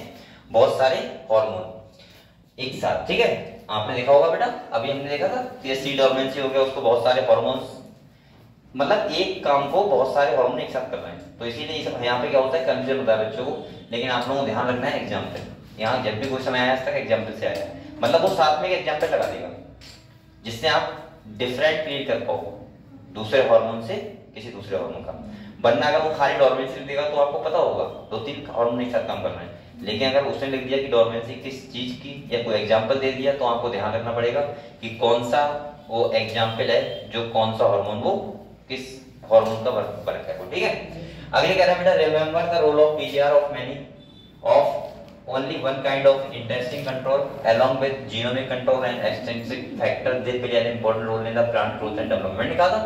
बहुत सारे हार्मोन एक साथ, ठीक है। आपने देखा होगा बेटा, अभी हमने देखा था कि सीड डोरमेंसी हो गया, उसको बहुत सारे हार्मोन्स, मतलब एक काम को बहुत सारे हार्मोन एक साथ कर रहे हैं। तो इसीलिए यहाँ पे क्या होता है, कंफ्यूजन होता है बच्चों को, लेकिन आप लोगों को ध्यान रखना है एग्जाम्पल। यहाँ जब भी क्वेश्चन आया आज तक एग्जाम्पल से आया, मतलब वो साथ में एक एग्जाम्पल लगा देगा जिससे आप डिफरेंट क्रिएट कर पाओ दूसरे हार्मोन से किसी दूसरे हार्मोन का। वरना अगर वो खाली डोरमेंसी लिख देगा तो आपको पता होगा दो तीन हार्मोन एक साथ काम कर रहे हैं, लेकिन अगर उसने लिख दिया कि डोरमेंसी किस चीज की या कोई एग्जांपल दे दिया, तो आपको ध्यान रखना पड़ेगा कि कौन सा वो एग्जांपल है, जो कौन सा हार्मोन वो किस हार्मोन का वर्क है, ठीक है। अगले कह रहा है बेटा remember the role of PGR of many of only one kind of intrinsic control along with genomic control and extrinsic factor, they play an important role in the plant growth and development। कहा था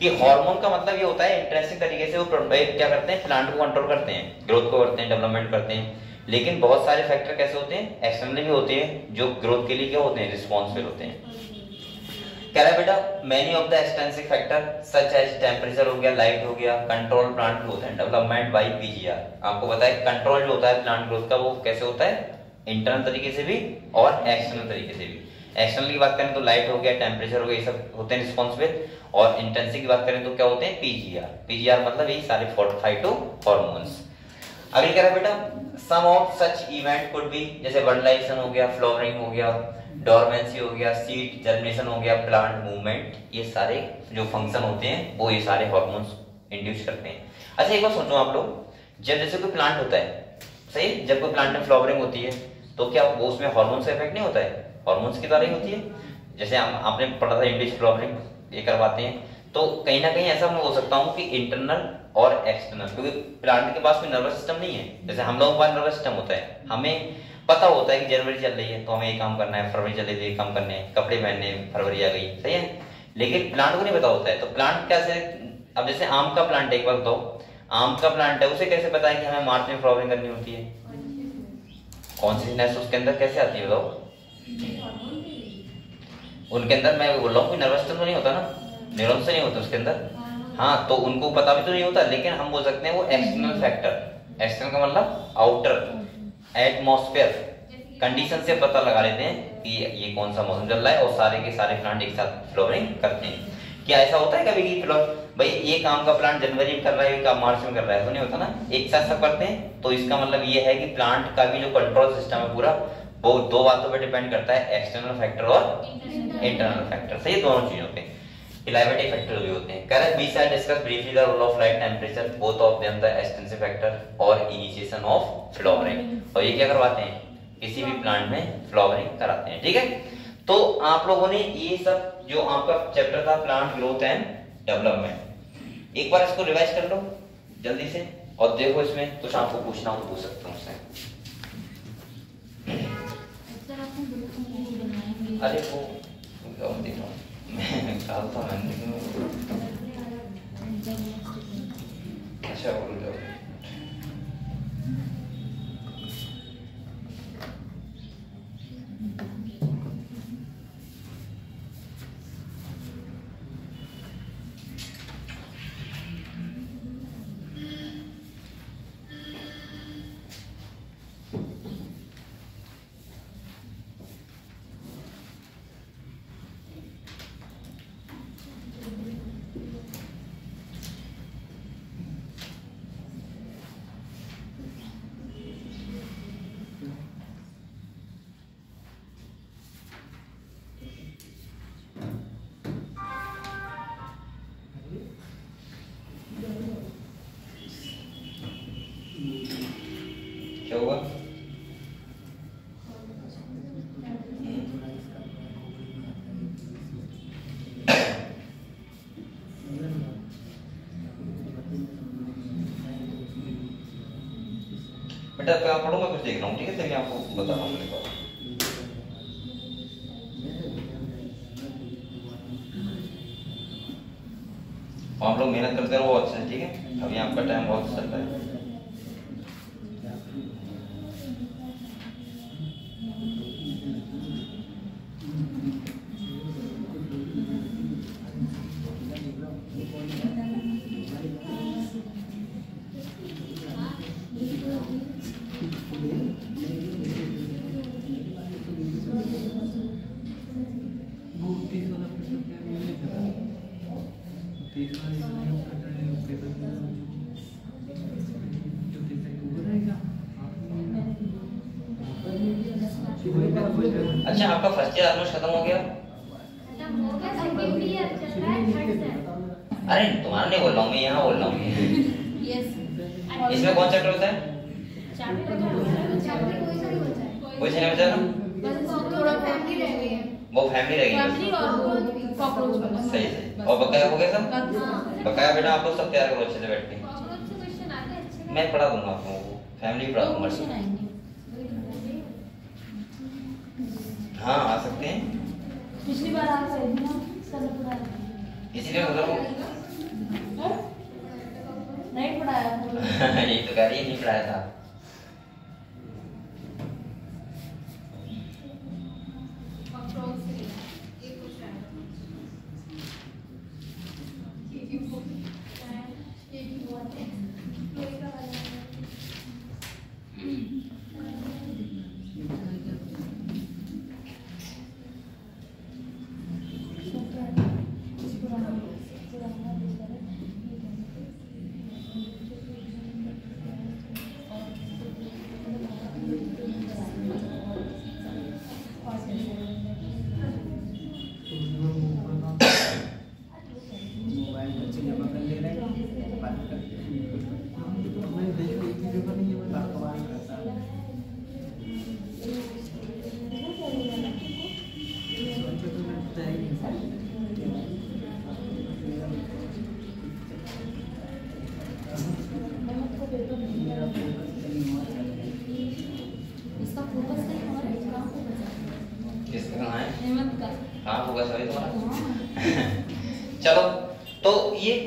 कि hormone का मतलब ये होता है intrinsic तरीके से वो क्या करते हैं, प्लांट को कंट्रोल करते हैं, ग्रोथ को करते हैं, डेवलपमेंट करते हैं। लेकिन बहुत सारे फैक्टर कैसे होते हैं, एक्सटर्नली भी होते हैं, जो ग्रोथ के लिए क्या होते हैं, रिस्पॉन्सिबल होते हैं। कह रहा है बेटा many of the extensive factor such as temperature हो गया, लाइट हो गया, control plant growth and development by PGR. आपको पता है कंट्रोल जो होता है प्लांट ग्रोथ का वो कैसे होता है, इंटरनल तरीके से भी और एक्सटर्नल तरीके से भी। एक्सटर्नल की बात करें तो लाइट हो गया, टेम्परेचर हो गया, ये सब होते हैं रिस्पॉन्सिबल। और इंटेंसिटी की बात करें तो क्या होते हैं, पीजीआर। पीजीआर मतलब ये सारे फाइटो हार्मोन्स। अगले कह रहा है बेटा some of such event could be, जैसे वर्टिलाइजेशन हो गया, फ्लावरिंग हो गया, डोरमेंसी हो गया, सीड जर्मिनेशन हो गया, प्लांट मूवमेंट, ये सारे जो फंक्शन होते हैं वो ये सारे हार्मोन्स इंड्यूस करते हैं। अच्छा एक बार सोचो आप लोग, जब जैसे कोई प्लांट होता है, सही, जब कोई प्लांट में फ्लावरिंग होती है तो क्या वो उसमें हार्मोन्स का इफेक्ट नहीं होता है, हार्मोन्स की द्वारा ही होती है। जैसे आपने पढ़ा था इंड्यूस फ्लावरिंग ये करवाते हैं, तो कहीं ना कहीं ऐसा मैं बोल सकता हूँ कि इंटरनल और एक्सटर्नल, क्योंकि प्लांट के पास कोई नर्वस सिस्टम नहीं है। जैसे हम लोगों के पास नर्वस सिस्टम होता है, हमें पता होता है कि जनवरी चल रही है तो हमें ये काम करना है, फरवरी चल रही है ये काम करने हैं, कपड़े पहनने हैं, फरवरी आ गई, सही है। लेकिन प्लांट को नहीं पता होता है। तो प्लांट कैसे, अब जैसे आम का प्लांट, एक बार बताओ, आम का प्लांट है, उसे कैसे पता है कि हमें मार्च में फ्लावरिंग करनी होती है? कॉन्शियसनेस उसके अंदर कैसे आती है बताओ? उनके अंदर, मैं बोल रहा हूँ कोई नर्वस सिस्टम तो नहीं होता ना, न्यूरॉन्स से नहीं होते उसके अंदर। हाँ, तो उनको पता भी तो नहीं होता, लेकिन हम बोल सकते हैं वो एक्सटर्नल फैक्टर, एक्सटर्नल का मतलब आउटर एटमॉस्फेयर कंडीशन से पता लगा लेते हैं कि ये कौन सा मौसम चल रहा है, और सारे के सारे प्लांट एक साथ फ्लावरिंग करते हैं। क्या ऐसा होता है कभी कि भाई ये काम का प्लांट जनवरी में कर रहा है, ये काम मार्च में कर रहा है, तो नहीं होता ना, एक साथ सब करते हैं। तो इसका मतलब ये है कि प्लांट का भी जो कंट्रोल सिस्टम है पूरा, वो दो बातों पर डिपेंड करता है, एक्सटर्नल फैक्टर और इंटरनल फैक्टर, सही, दोनों चीजों पे। क्लाइमेटिक फैक्टर भी होते हैं। Correct, we shall discuss briefly the role of light, temperature, both of them the extensive factor और इनिशिएशन ऑफ फ्लावरिंग। और ये क्या करवाते हैं, किसी भी प्लांट में फ्लावरिंग कराते हैं, ठीक है। तो आप लोगों ने ये सब जो आपका चैप्टर था प्लांट ग्रोथ एंड डेवलपमेंट, एक बार इसको रिवाइज कर लो जल्दी से, और देखो इसमें कुछ आपको पूछना हो तो पूछ सकते हो मुझसे। अरे वो देख रहा हूँ मैं था मैंने, अच्छा बोल जाओ। क्या हुआ? बेटा तो आप पढ़ो, मैं कुछ देख रहा हूँ, ठीक है, तो मैं आपको बता रहा हूँ मेरे को। आप लोग मेहनत करते रहो अच्छे से, ठीक है। अभी आपका टाइम बहुत चल रहा है। अच्छा, आपका फर्स्ट ईयर ऑलमोस्ट खत्म हो गया। अरे तुम्हारा नहीं बोल रहा हूँ मैं, यहाँ बोल रहा हूँ। इसमें कौन चैप्टर होता है? कोई से नहीं बचा ना, वो फैमिली रह गई। सही सही। और बकाया हो गया सब? बकाया बेटा आप लोग सब तैयार करो अच्छे से बैठ के, मैं पढ़ा दूंगा आप लोगों को, फैमिली पढ़ा दूंगा। हाँ आ सकते हैं, पिछली बार आप गए थे ना, इसीलिए मतलब नहीं पढ़ाया। ये तो कह रही है नहीं पढ़ाया था।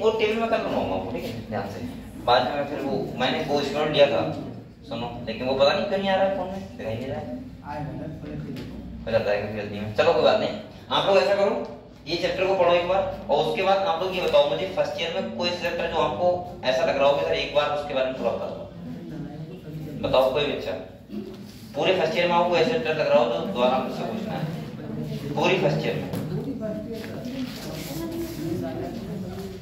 वो टेबल में कर लूंगा आपको, ठीक है ध्यान से। बाद में फिर वो मैंने वो स्क्रीन लिया था सुनो, लेकिन वो पता नहीं क्यों नहीं आ रहा है, फोन में दिखाई नहीं रहा है, हो जाता है कभी जल्दी में। चलो कोई बात नहीं, आप लोग ऐसा करो ये चैप्टर को पढ़ो एक बार, और उसके बाद आप लोग ये बताओ मुझे फर्स्ट ईयर में कोई चैप्टर जो आपको ऐसा लग रहा हो कि सर एक बार उसके बारे में थोड़ा बता बताओ, कोई भी अच्छा पूरे फर्स्ट ईयर में आपको ऐसा चैप्टर लग रहा हो तो दोबारा मुझसे पूछना है। पूरी फर्स्ट ईयर में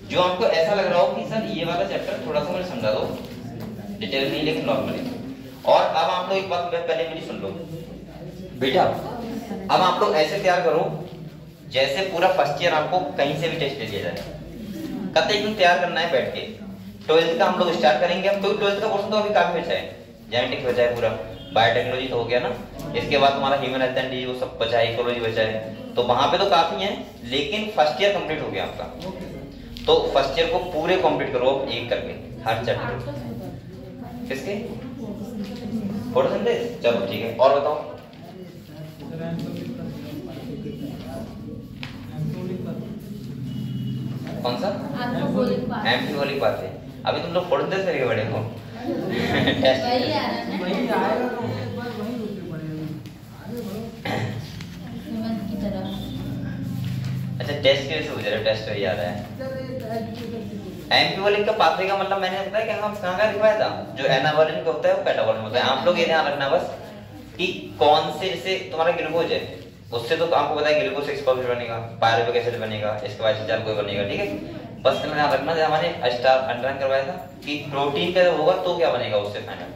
जो आपको ऐसा लग रहा हो कि सर ये वाला चैप्टर थोड़ा सा मुझे समझा दो, डिटेल नहीं लेकिन नॉर्मली। और अब आप लोग एक बात पहले मेरी सुन लो बेटा, अब आप लोग ऐसे तैयार करो जैसे पूरा फर्स्ट ईयर आपको कहीं से भी टेस्ट ले लिया जाए, कतई एकदम तैयार करना है बैठ के। 12th का हम लोग स्टार्ट करेंगे अब, तो 12th का पोर्शन तो अभी काफी बचा है, जेनेटिक्स बचा है, पूरा बायोटेक्नोलॉजी तो हो गया ना, इसके बाद तुम्हारा ह्यूमन हेल्थ एंड डिजीज वो सब बचा है, इकोलॉजी बचा है, तो वहां पे तो काफी है, लेकिन फर्स्ट ईयर कंप्लीट हो गया आपका। तो फर्स्ट ईयर को पूरे कंप्लीट करो एक करके हर चैप्टर। किसके फोटोसिंथेसिस, चलो ठीक है। और बताओ कौन सा एम्फिबोलिक पाथवे, अभी तुम लोग फोटोसिंथेसिस करके बड़े हो टेस्ट वही आ रहा है वही आएगा तो एक बार वही होते पड़ेगा, आगे बढ़ो ह्यूमन की तरह। अच्छा टेस्ट की वजह से गुजरे, टेस्ट वही आ रहा है। एम्फिबोलिक का पाथवे का मतलब मैंने बताया कि हम कहां का लिखवाया था, जो एनाबोलिक का होता है वो कैटाबोलिक होता है। आप लोग ये ध्यान रखना बस कि कौन से, जैसे तुम्हारा ग्लूकोज है उससे तो आपको पता है ग्लूकोज 6% बनेगा, पायरुविक एसिड बनेगा, इसके बाद एसिटाइल कोई बनेगा, ठीक है। बस तुम्हें ध्यान रखना, जब हमने स्टार अंडरलाइन करवाया था कि प्रोटीन का होगा तो क्या बनेगा उससे फाइनल,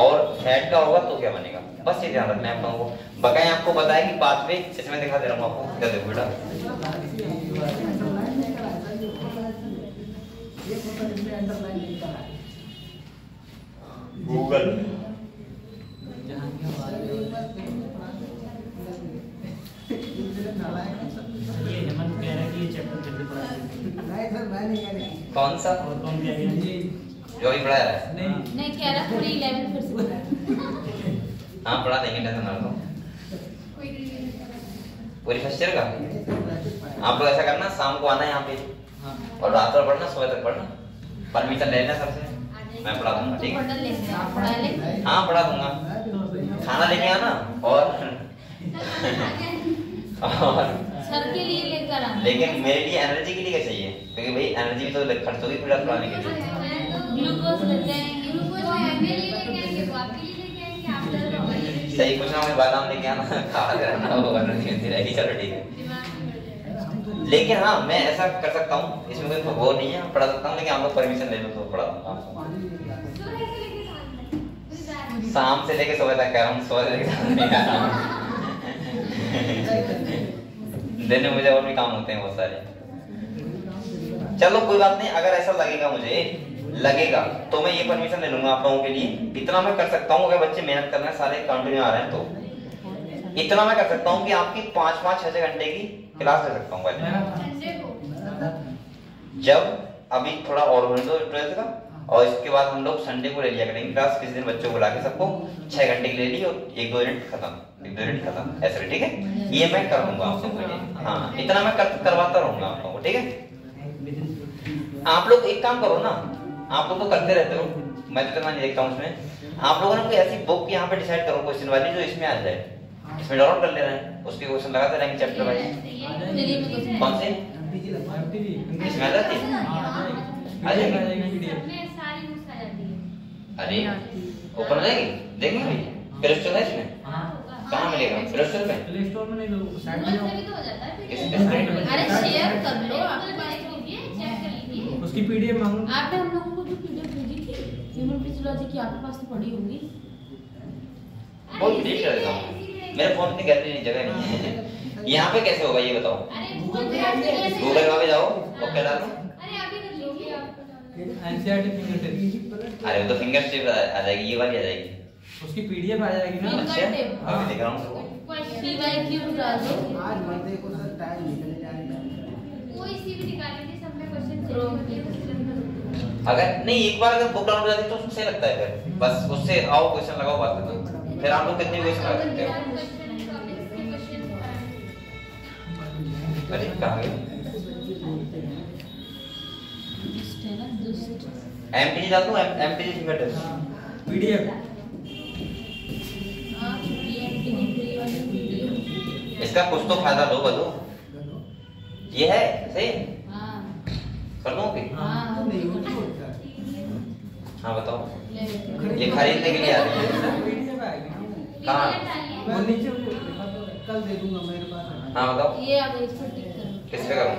और फैट का होगा तो क्या बनेगा, बस ये ध्यान रखना है आप लोगों को। बकाया आपको बताया कि पाथवे इसमें दिखा दे रहा हूं आपको, क्या देखो बेटा गूगल ये हेमंत कह रहा है कि ये चैप्टर जल्दी पढ़ा नहीं सर मैं नहीं कह रही, कौन सा और कौन कह रहा है जो अभी पढ़ाया है? नहीं कह रहा पूरी 11 फिर से पढ़ा। हाँ पढ़ा देंगे, टेंशन ना लो। पूरी फर्स्ट ईयर का आप लोग ऐसा करना, शाम को आना यहाँ पे और रात भर पढ़ना, सुबह तक पढ़ना, परमिशन ले लेना सबसे, मैं पढ़ा दूंगा, ठीक पढ़ है। लेंगे आप, पढ़ा लेंगे। हाँ पढ़ा दूंगा, खाना लेके आना और सर के लिए लेकर आना। लेकिन मेरे लिए एनर्जी के लिए क्या चाहिए, क्योंकि भाई एनर्जी भी तो खर्च होगी पूरा पढ़ाने के लिए। ग्लूकोज लेते हैं, ग्लूकोज मेरे लिए लेके आएंगे, वो आपके लिए लेके आएंगे, आप डर रहोगे। सही कुछ ना मुझे बादाम लेके आना, खा रहना, वो एनर्जी मिलती रहेगी, चलो ठीक है। दिमाग में बढ़ जाएगा। लेकिन हाँ मैं ऐसा कर सकता हूँ, इसमें कोई वो नहीं है, पढ़ा सकता हूँ, लेकिन आप लोग परमिशन ले लो तो पढ़ा दूंगा। सुबह से लेके शाम तक। शाम से लेके सुबह तक कह रहा हूँ, सुबह से लेके शाम तक नहीं कह रहा हूँ। दिन में मुझे और भी काम होते हैं बहुत सारे। चलो कोई बात नहीं, अगर ऐसा लगेगा मुझे लगेगा तो मैं ये परमिशन ले लूंगा आप लोगों के लिए, इतना मैं कर सकता हूँ। अगर बच्चे मेहनत कर रहे हैं, सारे कंटिन्यू आ रहे हैं, तो इतना मैं कर सकता हूँ कि आपकी 5-5, 6-6 घंटे की क्लास ले सकता हूँ संडे को जब अभी थोड़ा और होने दो 12th का, और इसके बाद हम लोग संडे को ले लिया करेंगे क्लास, किसी दिन बच्चों को बुला के सबको 6 घंटे की ले ली और 1-2 यूनिट खत्म, 1-2 यूनिट खत्म, ऐसे ठीक है। ये मैं कर दूंगा आप लोगों के लिए, हाँ इतना मैं करवाता रहूंगा आप लोगों को, ठीक है। आप लोग एक काम करो ना, आप लोग तो करते रहते हो, मैं तो करना नहीं देखता हूँ उसमें। आप लोगों ने कोई ऐसी बुक यहाँ पे डिसाइड करो क्वेश्चन वाली जो इसमें आ जाए, इसमें डाउनलोड कर ले रहे हैं, उसके क्वेश्चन लगाते रहेंगे चैप्टर वाइज। कौन से इसमें आ जाती है? आ जाएगी? हमें सारी बुक्स आ जाती है। अरे ओपन हो जाएगी, देखेंगे भाई प्ले स्टोर है इसमें, कहाँ मिलेगा प्ले स्टोर पे? प्ले स्टोर में नहीं लो, साइड गूगल में से भी तो हो जाता है। किस साइट में? अरे शेयर कर लो, आपके पास देख लीजिए, चेक कर लीजिए। उसकी पीडीएफ मांगो। आपने हम लोगों को जो पीडीएफ भेजी थी ह्यूमन फिजियोलॉजी की, आपके पास तो पड़ी होगी। बहुत डिलीट कर देता हूँ, मेरे फोन में गैलरी नहीं, जगह नहीं है। यहाँ पे कैसे होगा ये बताओ? अरे गूगल पे आप चलिए। गूगल पे जाओ और क्या डालो? अरे अभी कर लीजिए आप। एनसीईआरटी फिंगरटिप, अरे वो तो फिंगर स्टिप आ जाएगी, ये वाली आ जाएगी। उसकी पीडीएफ आ जाएगी ना। अच्छा अभी देख रहा हूँ। पीवाईक्यू डाल दो। आज मंडे को सर टाइम निकल जाएगा, कोई सी भी निकाल लीजिए, सब में क्वेश्चन चाहिए। अगर नहीं एक बार अगर बुक डाउनलोड हो जाती तो उसमें सही लगता है, फिर बस उससे आओ क्वेश्चन लगाओ, बात खत्म। फिर आप लोग कितने क्वेश्चन लगा सकते हो? अरे कहाँ गए? एमटीजी डाल दूं, एमटीजी फिंगर टेस्ट। पीडीएफ इसका कुछ तो फायदा लो बदो। ये है सही, कर दूं अभी? हाँ बताओ। ये खरीदने के लिए आ रही है। पीडीएफ आएगी कहाँ? वो नीचे कल दे दूंगा मेरे पास है। हाँ बताओ ये आ गई, इस पर टिक करो। किस पे करूँ?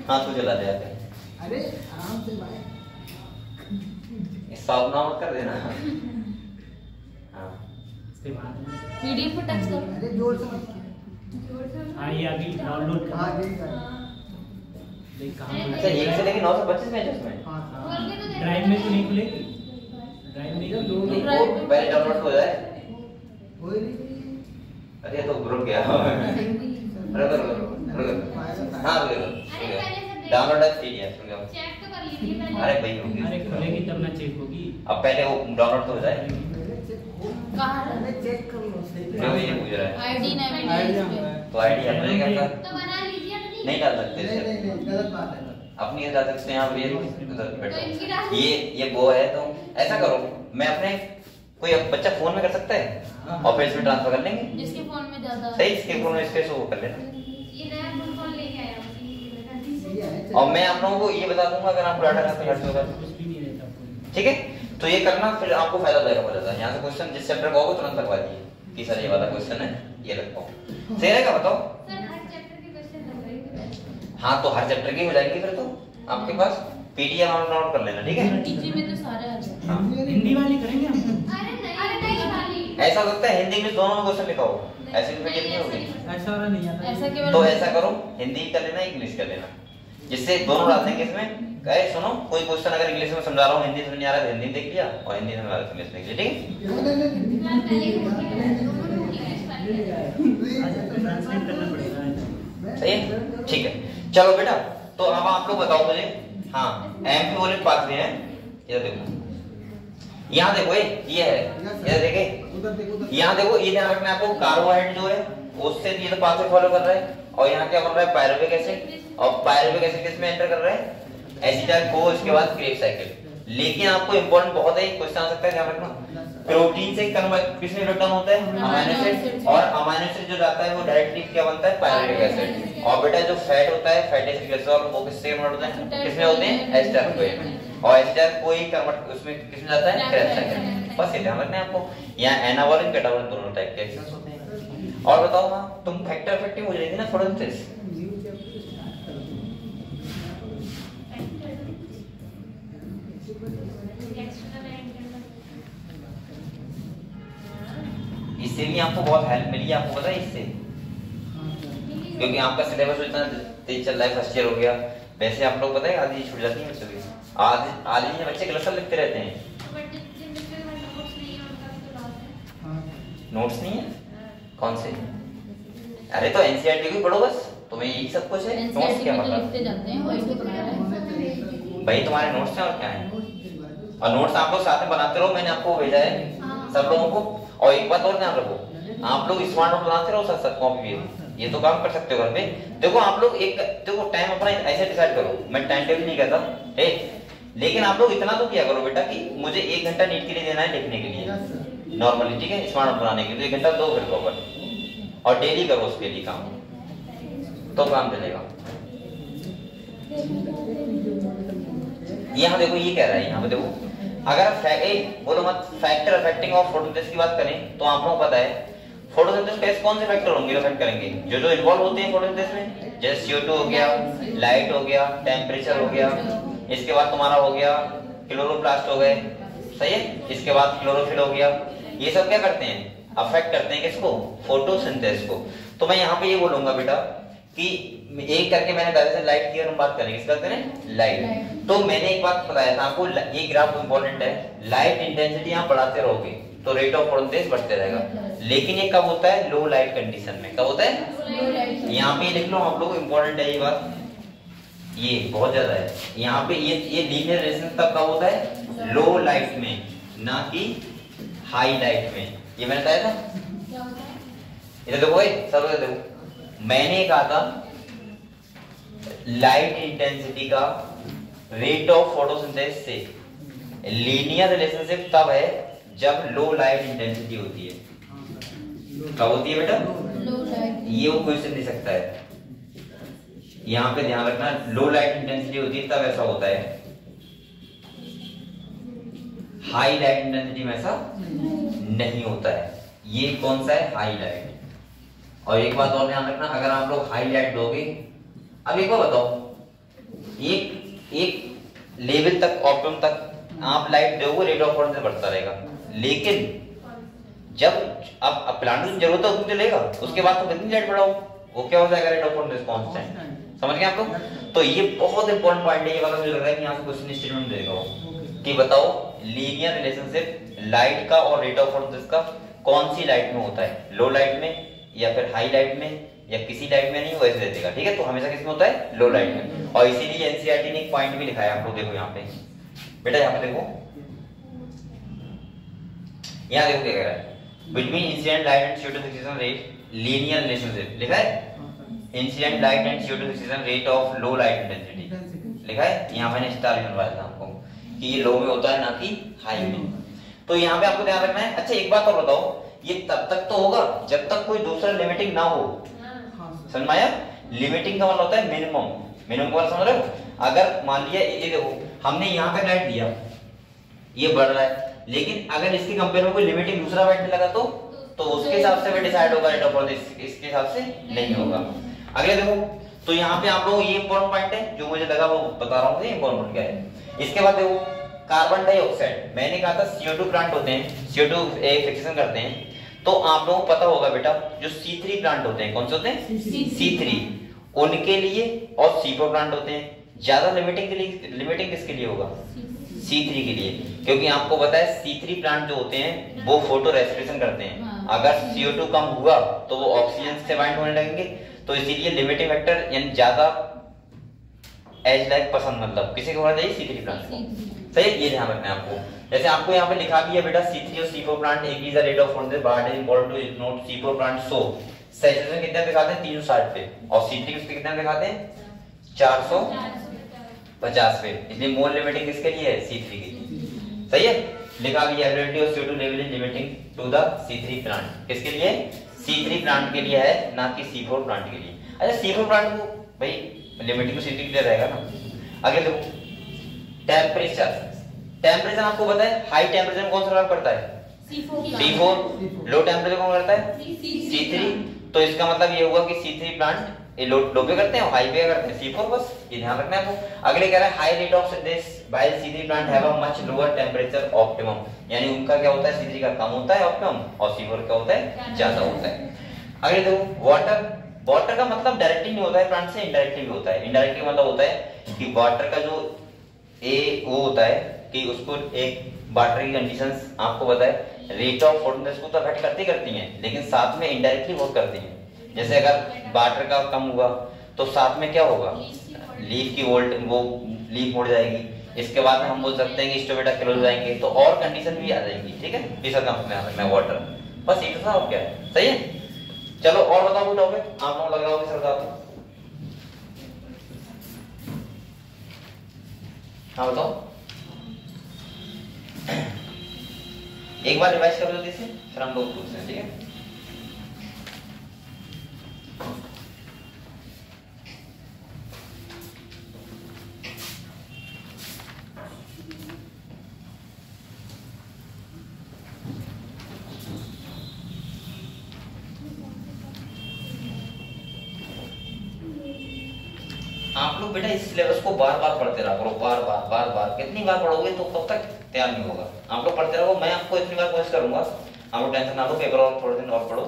हाँ तू चला दे आके। अरे आराम से भाई। स्टॉप ना मत कर देना। हाँ पीडीएफ पर टच करो। अरे जोर से मत। हाँ ये अभी डाउनलोड कर। हाँ यही कर। देख कहाँ अच्छा 1 से लेके 925 मैच उसमें। हाँ ड्राइव में तो नहीं खुलेगी, ड्राइव में वो पहले डाउनलोड हो जाए। कोई नहीं। अरे तो रुक गया। रुक। हाँ रुक। डाउनलोड है पीडीएफ रुक जाओ। चेक तो कर लीजिए पहले। अरे भाई रुक। अरे खुलेगी तब ना चेक होगी। अब पहले वो डाउनलोड तो हो जाए। कहाँ है? अरे चेक कर लो सही। जो ये पूछ रहा है आईडी नहीं मिली आईडी इस पे। तो आईडी अपने क्या था? तो बना लीजिए अपनी। नहीं डाल सकते नहीं इसे। नहीं नहीं गलत बात है। अपनी डाल सकते हैं आप। ये उधर तो इनकी बैठो। डाल- ये वो है तो ऐसा करो, मैं अपने कोई बच्चा फोन में कर सकता है और फिर इसमें ट्रांसफर कर लेंगे। जिसके फोन में ज्यादा सही, इसके फोन में इसके वो कर लेना। ये नया फोन लेके आया हूँ, इसी के बता दीजिए। ये है। और मैं आप लोगों को ये बता दूंगा अगर आपको डाटा ट्रांसफर खर्च होगा तो। कुछ भी नहीं रहता फोन। ठीक है, तो ये करना फिर आपको फायदा जाएगा बहुत ज्यादा। यहाँ से क्वेश्चन जिस चैप्टर का होगा तुरंत लगवा दीजिए कि सर ये वाला क्वेश्चन है, ये लगवाओ। सही रहेगा बताओ? सर हर चैप्टर के क्वेश्चन लग रहे हैं। हाँ तो हर चैप्टर की हो जाएगी फिर तो आपके पास। पीडीएफ डाउनलोड कर लेना ठीक है। टीची में तो सारे आ जाते हाँ। हिंदी वाली करेंगे हम। अरे नहीं खाली। ऐसा हो सकता है हिंदी इंग्लिश दोनों में क्वेश्चन लिखा हो, ऐसे भी पीडीएफ नहीं होगी। ऐसा वाला नहीं आता। ऐसा केवल तो ऐसा करो, हिंदी कर लेना इंग्लिश कर लेना, जिससे दोनों डाल देंगे इसमें। अरे सुनो, कोई क्वेश्चन अगर इंग्लिश में समझा रहा हूँ हिंदी समझ नहीं आ रहा है तो हिंदी देख लिया, और हिंदी समझ आ रहा है तो इंग्लिश देख लिया। ठीक ट्रांसलेट करना पड़ेगा। है सही है, ठीक है। चलो बेटा, तो अब आप लोग बताओ मुझे। हाँ एम्फिबोलिक पाथवे है, इधर देखो, यहाँ देखो ये है, इधर देखे, उधर देखो उधर। यहाँ देखो, ये ध्यान रखना है आपको। कार्बोहाइड्रेट जो है उससे ये तो पाथवे फॉलो कर रहा है, और यहाँ क्या बन रहा है? पायरुविक एसिड, और पायरुविक एसिड किसमें एंटर कर रहा है? एसिटाइल को, इसके बाद क्रेब साइकिल। लेकिन आपको इंपॉर्टेंट बहुत है, क्वेश्चन आ सकता है, ध्यान रखना। प्रोटीन से कन्वर्ट किसमें ब्रेकडाउन होता है? अमीनो एसिड, और अमीनो एसिड जो जाता है वो डायरेक्टली क्या बनता है? Pyruvic acid. और बेटा जो फैट होता है, फैटी एसिड ग्लिसरॉल, वो किससे कन्वर्ट होते हैं? किसमें होते हैं? एस्टर को। और एस्टर को ही कन्वर्ट उसमें किसमें जाता है? Krebs cycle. बस ये ध्यान रखना है आपको। यहाँ एनाबॉलिक कैटाबॉलिक दोनों टाइप के एक्सरसाइज होते हैं। और बताओ, हाँ तुम फैक्टर इफेक्टिव हो जाएगी ना थोड़ा सा। इससे भी आपको बहुत हेल्प मिली है, आपको पता है इससे, क्योंकि आपका सिलेबस इतना तेज चल रहा है, फर्स्ट ईयर हो गया। वैसे आप लोग पता है आधी छूट जाती है बच्चों की, आधी बच्चे क्लास लिखते रहते हैं। नोट्स नहीं है? कौन से? अरे तो एनसीईआरटी भी पढ़ो, बस तुम्हें यही सब कुछ है। नोट्स क्या में तो मतलब? लिखते जाते हैं, वही तो बना रहे हैं। भाई तुम्हारे नोट्स हैं और क्या है? और नोट्स आप लोग साथ में बनाते रहो, मैंने आपको भेजा है सब लोगों को। और एक बात और ध्यान रखो, आप लोग स्मार्ट नोट बनाते रहो साथ साथ कॉपी भी, ये तो काम कर सकते हो घर पे। देखो आप लोग एक देखो टाइम अपना ऐसे डिसाइड करो, मैं टाइम टेबल नहीं कहता है, लेकिन आप लोग इतना तो किया करो बेटा कि मुझे 1 घंटा नीट के लिए देना है लिखने के लिए नॉर्मली, ठीक है? स्मार्ट नोट बनाने के लिए 1 घंटा दो फिर प्रॉपर, और डेली करो उसके लिए काम, तो काम चलेगा। यहाँ देखो ये कह रहा है, यहाँ पे देखो, अगर बोलो मत फैक्टर अफेक्टिंग ऑफ फोटोसिंथेसिस की बात करें तो आप लोगों को पता है फोटोसिंथेसिस कैसे कौन से फैक्टर होंगे जो अफेक्ट करेंगे, जो इन्वॉल्व होते हैं फोटोसिंथेसिस में, जैसे CO2 हो गया, लाइट हो गया, टेम्परेचर हो गया, इसके बाद तुम्हारा हो गया क्लोरोप्लास्ट हो गए, सही है? इसके बाद क्लोरोफिल हो गया। ये सब क्या करते हैं? अफेक्ट करते हैं किसको? फोटोसिंथेसिस को। तो मैं यहाँ पे ये बोलूंगा बेटा कि एक करके मैंने बताया था लाइट की, और हम बात करेंगे इसका करें लाइट। तो मैंने एक बात बताया था आपको, ये ग्राफ इंपॉर्टेंट है, लाइट इंटेंसिटी आप बढ़ाते रहोगे तो रेट ऑफ फोटोसिंथेसिस बढ़ते रहेगा, लेकिन ये कब होता है? लो लाइट कंडीशन में। कब होता है? यहाँ पे लिख लो आप लोग, इंपॉर्टेंट है ये बात, ये बहुत ज्यादा है। यहाँ पे ये लीनियर रेजिस्टेंस तब कब होता है? लो लाइट में, ना कि हाई लाइट में। ये मैंने बताया था। इधर देखो सब देखो, मैंने कहा था लाइट इंटेंसिटी का रेट ऑफ फोटोसिंथेसिस से लीनियर रिलेशनशिप तब है जब लो लाइट इंटेंसिटी होती है। कब होती है बेटा? लो लाइट। ये वो क्वेश्चन दे सकता है, यहाँ पे ध्यान रखना, लो लाइट इंटेंसिटी होती है तब ऐसा होता है, हाई लाइट इंटेंसिटी में ऐसा नहीं होता है। ये कौन सा है? High light. और एक बात और ध्यान रखना, अगर आप लोग हाई लाइट दोगे, अब एक बार बताओ, एक लेवल तक, ऑप्टिमम तक आप लाइट दोगे, रेट ऑफ फोटोसिंथेसिस बढ़ता रहेगा, लेकिन जब अब प्लांट की जरूरत है उतनी चलेगा, उसके बाद तो कितनी लाइट बढ़ाओ, वो क्या हो जाएगा? Rate of photosynthesis constant. समझ गए आप लोग? तो ये बहुत इंपॉर्टेंट पॉइंट है, ये वाला मुझे लग रहा है कि यहाँ से क्वेश्चन स्टेटमेंट देगा वो कि बताओ लीनियर रिलेशनशिप लाइट का और रेट ऑफ फोटोसिंथेसिस का कौन सी लाइट में होता है, लो लाइट में या फिर हाई लाइट में या किसी लाइट में नहीं, वैसे दे देगा। ठीक है, तो हमेशा किस में होता है? लो लाइट में। और इसीलिए एनसीईआरटी ने एक पॉइंट भी लिखा है, आप लोग देखो यहाँ पे बेटा, यहाँ पे देखो, यहाँ देखो क्या कह रहा है, between incident light and CO2 fixation rate linear relationship लिखा है, incident light and CO2 fixation rate of low light intensity लिखा है, यहाँ मैंने स्टार बनवाया था आपको कि ये लो में होता है ना कि हाई में। तो यहाँ पे आपको ध्यान रखना है। अच्छा एक बात और बताओ, ये तब तक तो होगा जब तक कोई दूसरा लिमिटिंग ना हो। समझ में आया? लिमिटिंग का मतलब होता है मिनिमम, मिनिमम का समझ रहे हो? अगर मान लिया ये देखो, हमने यहाँ पे लाइट दिया, ये बढ़ रहा है, लेकिन अगर इसके कंपेयर में कोई लिमिटिंग दूसरा बैठने लगा तो उसके हिसाब से भी डिसाइड होगा रेट ऑफ फोटोसिंथेसिस, इसके हिसाब से नहीं होगा। अगले देखो, तो यहाँ पे आप लोग ये इंपॉर्टेंट पॉइंट है जो मुझे लगा वो बता रहा हूँ, इंपॉर्टेंट क्या है। इसके बाद देखो कार्बन डाइऑक्साइड, मैंने कहा था CO2 प्लांट होते हैं, CO2 फिक्सेशन करते हैं, तो आप लोगों को पता होगा बेटा जो C3 प्लांट होते हैं, कौन से होते हैं? C3, उनके लिए, और C4 प्लांट होते हैं। ज्यादा लिमिटिंग के लिए, लिमिटिंग किसके लिए होगा? C3 के लिए, क्योंकि आपको पता है C3 प्लांट जो होते हैं वो फोटो रेस्पिरेशन करते हैं। अगर CO2 कम हुआ तो वो ऑक्सीजन से बाइंड होने लगेंगे, तो इसीलिए लिमिटिंग फैक्टर यानी ज्यादा एज लाइक पसंद, मतलब किसी को होना चाहिए C3 प्लांट को। सही, ये ध्यान रखना है आपको। जैसे आपको यहाँ पे लिखा भी है बेटा C3 और C4 प्लांट एक ही rate of photosynthesis, but is important to note C4 plant show saturation कितने दिखाते हैं? 360 पे, और C3 उसके कितने दिखाते हैं? 450 पे। इसलिए मोर लिमिटिंग किसके लिए है? C3 के लिए। सही है, लिखा भी है availability of CO2 level is limiting to the C3 plant. किसके लिए? C3 प्लांट के लिए है, ना कि C4 प्लांट के लिए। अच्छा C4 प्लांट को भाई लिमिटिंग तो C3 के लिए रहेगा ना। आगे देखो टेम्परेचर, टेम्परेचर आपको पता है हाई टेम्परेचर में कौन सा वर्क करता है? C4, लो टेम्परेचर कौन करता है? C3। तो इसका मतलब ये हुआ कि C3 प्लांट ये लो पे करते हैं, हाई पे करते हैं C4, बस ये ध्यान रखना है आपको। अगले कह रहा है high rate of synthesis while C3 plant have a much lower temperature optimum, यानी उनका क्या होता है? C3 का कम होता है ऑप्टिमम, और C4 क्या होता है? ज्यादा होता है। अगले देखो वाटर, वाटर का मतलब डायरेक्टली नहीं होता है प्लांट से, इनडायरेक्टली भी होता है। इनडायरेक्टली मतलब होता है कि वाटर का जो वो होता है कि उसको एक वाटर की कंडीशंस आपको पता है रेट ऑफ फोटोसिंथेसिस को तो अफेक्ट करती हैं, लेकिन साथ में इनडायरेक्टली वर्क करती हैं। जैसे अगर वाटर का कम हुआ तो साथ में क्या होगा? लीफ की वोल्ट, वो लीफ मुड़ जाएगी। इसके बाद हम बोल सकते हैं कि स्टोमेटा क्लोज जाएंगे, तो और कंडीशन भी आ जाएंगी। ठीक है, तीसरा काम में वाटर, बस ये था और क्या है। सही है, चलो और बताओ कुछ टॉपिक आप लोग लग रहा होगा सरदार। हाँ बताओ, एक बार रिवाइज कर लो जल्दी से, फिर हम लोग पूछते हैं। ठीक है, आप लोग बेटा इस सिलेबस को बार बार पढ़ते रहा करो, बार बार कितनी बार पढ़ोगे तो कब तक तैयार नहीं होगा। आप लोग पढ़ते रहो, मैं आपको इतनी बार कोशिश करूंगा, आप लोग टेंशन ना लो, पेपर और थोड़े दिन और पढ़ो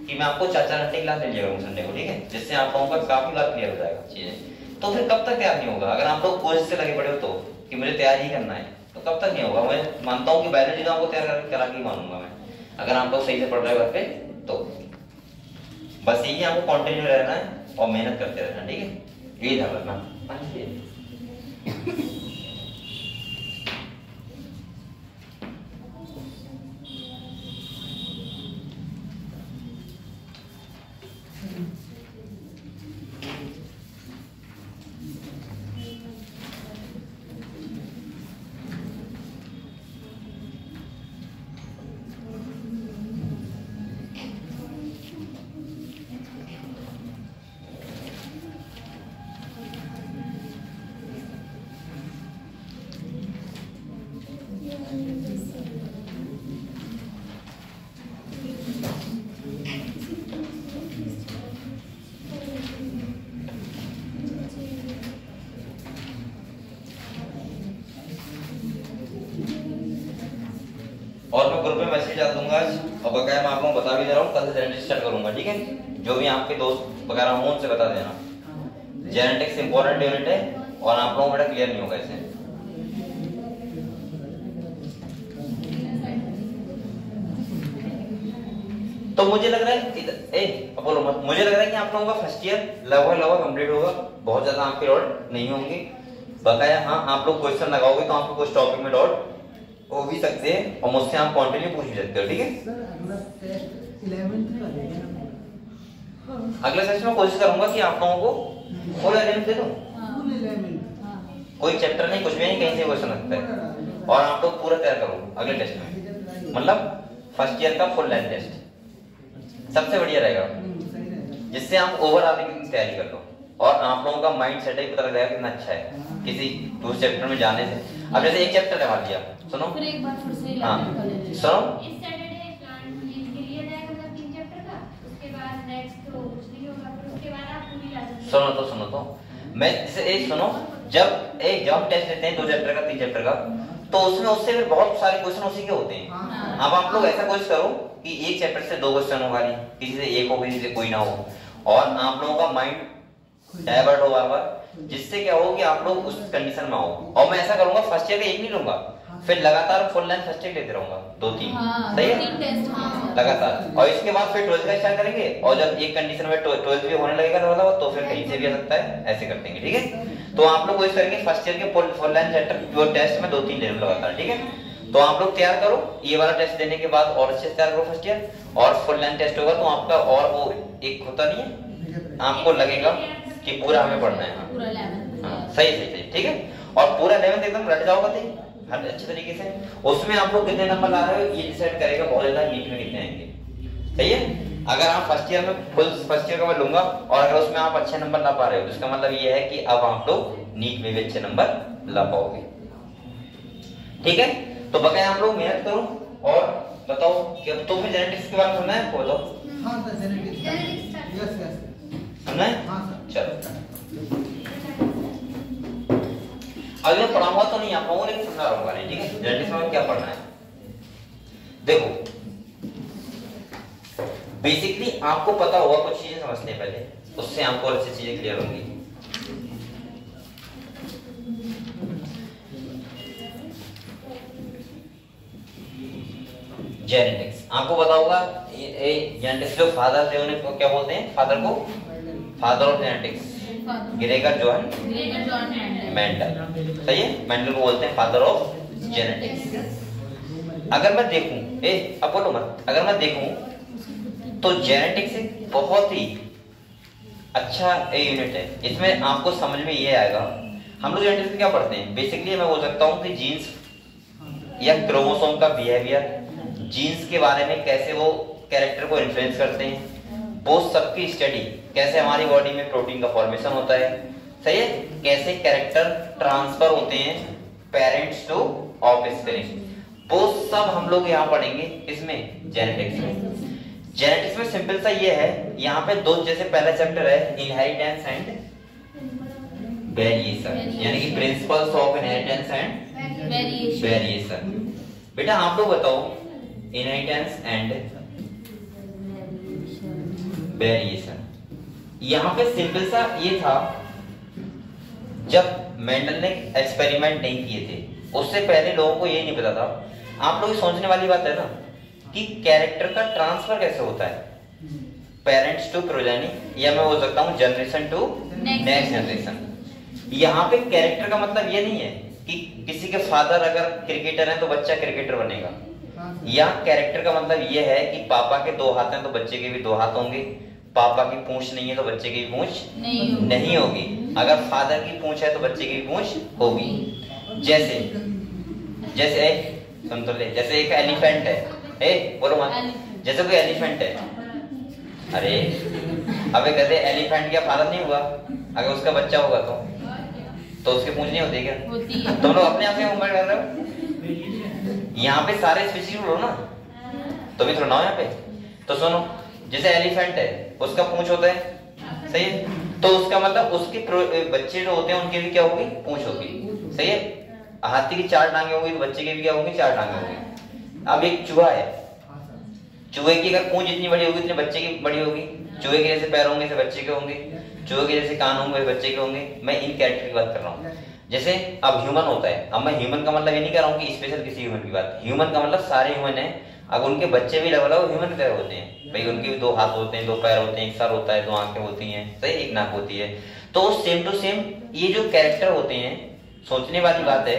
कि मैं आपको 4-4 घंटे क्लास ले लिया करूंगा संडे को। ठीक है, जिससे आप लोगों का काफी बार क्लियर हो जाएगा चीजें। तो फिर कब तक तैयार नहीं होगा? अगर आप लोग कोशिश से लगे पड़े हो तो कि मुझे तैयार ही करना है, तो कब तक नहीं होगा। मैं मानता हूँ कि बायोलॉजी तो आपको तैयार करा के मानूंगा मैं, अगर आप लोग सही से पढ़ रहे हो घर पे तो। बस यही आपको कंटिन्यू रहना है और मेहनत करते रहना। ठीक है, यही ध्यान रखना। ग्रुप में मैसेज डाल दूंगा आज, और बकाया मैं आप लोगों को बता भी दे रहा हूँ, कल से जेनेटिक्स स्टार्ट करूंगा, ठीक है। जो भी आपके दोस्त वगैरह हों उनसे बता देना। जेनेटिक्स इंपॉर्टेंट यूनिट है और आप लोगों को बेटा क्लियर नहीं होगा इसे। तो मुझे लग रहा है बोलो मत, मुझे लग रहा है कि आप लोगों का फर्स्ट ईयर लगभग कंप्लीट होगा, बहुत ज्यादा आपके डाउट नहीं होंगे। बकाया हाँ आप लोग क्वेश्चन लगाओगे तो आपको कुछ टॉपिक में डाउट हो भी सकते हैं और मुझसे आप कंटिन्यू पूछ भी सकते हो, ठीक है। सर अगला टेस्ट 11th का देंगे ना। अगले सेशन में कोशिश करूंगा कि आप लोगों को फुल 11th दे दूं, फुल 11th। कोई चैप्टर नहीं, कुछ भी नहीं, कहीं से क्वेश्चन लगता है और आप लोग पूरा तैयार करो अगले टेस्ट में, मतलब फर्स्ट ईयर का फुल लेंथ टेस्ट सबसे बढ़िया रहेगा, सही रहेगा। जिससे आप ओवरऑल की तैयारी कर लो और आप लोगों का माइंड सेटअप पता लग जाएगा कितना अच्छा है किसी दूसरे चैप्टर में जाने से। अब जैसे एक चैप्टर है मान लिया, सुनो फिर एक बार फिर से हाँ कर लेंगे। सुनो, इस सैटरडे प्लान के लिए जाएगा मतलब 3 चैप्टर का, उसके बाद नेक्स्ट तो कुछ नहीं होगा, फिर उसके बाद आप पूरी ला सकते हो। सुनो तो मैं जैसे एक सुनो, जब हम टेस्ट लेते हैं 2 चैप्टर का 3 चैप्टर का, तो उसमें उससे फिर बहुत सारे क्वेश्चन उसी के होते हैं। हाँ। अब आप लोग ऐसा कोशिश करो कि एक चैप्टर से 2 क्वेश्चन होगा नहीं, किसी से एक हो किसी से कोई ना हो, और आप लोगों का माइंड डाइवर्ट हो बार बार, जिससे क्या हो कि आप लोग उस कंडीशन में आओ। और मैं ऐसा करूंगा फर्स्ट ईयर का एक नहीं लूंगा, फिर लगातार फुल लेंथ फर्स्ट ईयर लेते रहूंगा 2-3, हाँ, सही है 2-3 टेस्ट हाँ। लगातार, और इसके बाद फिर 12th का स्टार्ट करेंगे, और जब एक कंडीशन में 12th भी होने लगेगा तो फिर कहीं से भी आ सकता है, ऐसे कर देंगे, ठीक है। तो आप लोग कोशिश करेंगे फर्स्ट ईयर के फुल लेंथ चैप्टर टेस्ट में 2-3 ले लगातार, ठीक है। तो आप लोग तैयार करो, ये वाला टेस्ट देने के बाद और अच्छे से तैयार करो फर्स्ट ईयर, और फुल लेंथ टेस्ट होगा तो आपका और वो एक होता नहीं है, आपको लगेगा कि पूरा हमें पढ़ना है। पूरा 11th हाँ, सही ठीक है। और पूरा 11th एकदम रट जाओगा तो हर अच्छे तरीके से, उसमें आप लोग कितने नंबर ला रहे हो ये डिसाइड करेगा बहुत ज्यादा नीट में कितने आएंगे, सही है। अगर आप फर्स्ट ईयर में फुल फर्स्ट ईयर का मैं लूंगा और अगर उसमें आप अच्छे नंबर ला पा रहे हो तो इसका मतलब ये है कि अब आप लोग नीट में भी अच्छे नंबर ला पाओगे, ठीक है। तो बकाया आप लोग मेहनत करो और बताओ कि अब तो फिर जेनेटिक्स के बारे में सुनना है आपको, बताओ हाँ सर जेनेटिक्स यस यस सुनना है। हाँ सर चलो अभी मैं पढ़ाऊंगा तो नहीं आप लोगों ने समझा रहूंगा नहीं, ठीक है। जेनेटिक्स में क्या पढ़ना है देखो, बेसिकली आपको पता होगा कुछ चीजें समझने पहले, उससे आपको और अच्छी चीजें क्लियर होंगी। जेनेटिक्स आपको पता होगा, जेनेटिक्स जो फादर थे उन्हें क्या बोलते हैं, फादर को father of genetics Gregor John Mendel, सही है। मेंडल को बोलते हैं फादर ऑफ जेनेटिक्स। अगर मैं देखूं अब बोलो मत, अगर मैं देखूं तो जेनेटिक्स एक बहुत ही अच्छा यूनिट है। इसमें आपको समझ में ये आएगा, हम लोग जेनेटिक्स में क्या पढ़ते हैं, बेसिकली मैं बोल सकता हूँ कि जीन्स या क्रोमोसोम का बिहेवियर, जीन्स के बारे में कैसे वो कैरेक्टर को इन्फ्लुएंस करते हैं, वो सबकी स्टडी, कैसे हमारी बॉडी में प्रोटीन का फॉर्मेशन होता है, सही है, कैसे कैरेक्टर ट्रांसफर होते हैं पेरेंट्स टू ऑफस्प्रिंग, वो सब हम लोग यहाँ पढ़ेंगे। इसमें जेनेटिक्स में, जेनेटिक्स में सिंपल सा ये है, यहाँ पे दो, जैसे पहला चैप्टर है इनहेरिटेंस एंड वेरिएशन, यानी कि principles of inheritance and variation. बेटा आप लोग बताओ इनहेरिटेंस एंड वेरिएशन, यहाँ पे सिंपल सा ये था, जब मेंडल ने एक्सपेरिमेंट नहीं किए थे उससे पहले लोगों को ये नहीं पता था। आप लोग सोचने वाली बात है ना कि कैरेक्टर का ट्रांसफर कैसे होता है, पेरेंट्स टू प्रोजेनी, या मैं बोल सकता हूँ जनरेशन टू नेक्स्ट जनरेशन। यहाँ पे कैरेक्टर का मतलब ये नहीं है कि किसी के फादर अगर क्रिकेटर हैं तो बच्चा क्रिकेटर बनेगा, या कैरेक्टर का मतलब ये है कि पापा के 2 हाथ हैं तो बच्चे के भी 2 हाथ होंगे, पापा की पूंछ नहीं है तो बच्चे की पूंछ नहीं होगी, अगर फादर की पूंछ है तो बच्चे की पूंछ होगी। जैसे जैसे सुन तो ले, जैसे एक एलिफेंट है, बोलो मत, जैसे कोई एलिफेंट है, अरे अबे कहते एलिफेंट क्या फादर नहीं हुआ, अगर उसका बच्चा होगा तो उसकी पूंछ नहीं होती क्या? तुम लोग अपने आप से उम्र कर रहे हो, यहाँ पे सारे स्पीशीज लो ना, तो भी थोड़ा ना यहाँ पे। तो सुनो, जैसे एलिफेंट है उसका पूंछ होता है, सही है, तो उसका मतलब उसके बच्चे जो होते हैं उनके भी क्या होगी, पूंछ होगी, सही है। हाथी की 4 टांगे होंगी तो बच्चे के भी क्या होंगी, 4 टांगे होंगी। अब एक चूहा है, हाँ सर। चूहे की अगर पूंछ जितनी बड़ी होगी उतने बच्चे की बड़ी होगी, चूहे के जैसे पैर होंगे ऐसे बच्चे के होंगे, चूहे के जैसे कान होंगे बच्चे के होंगे। मैं इन कैरेक्टर की बात कर रहा हूँ। जैसे अब ह्यूमन होता है, अब मैं ह्यूमन का मतलब ये नहीं कर रहा हूँ कि स्पेशल किसी ह्यूमन की बात, ह्यूमन का मतलब सारे ह्यूमन है। अब उनके बच्चे भी लगभग वो ह्यूमन की तरह होते हैं भाई, उनके भी 2 हाथ होते हैं, 2 पैर होते हैं, एक सर होता है, 2 आंखें होती हैं, सही, एक नाक होती है। तो सेम टू सेम ये जो कैरेक्टर होते हैं, सोचने वाली बात है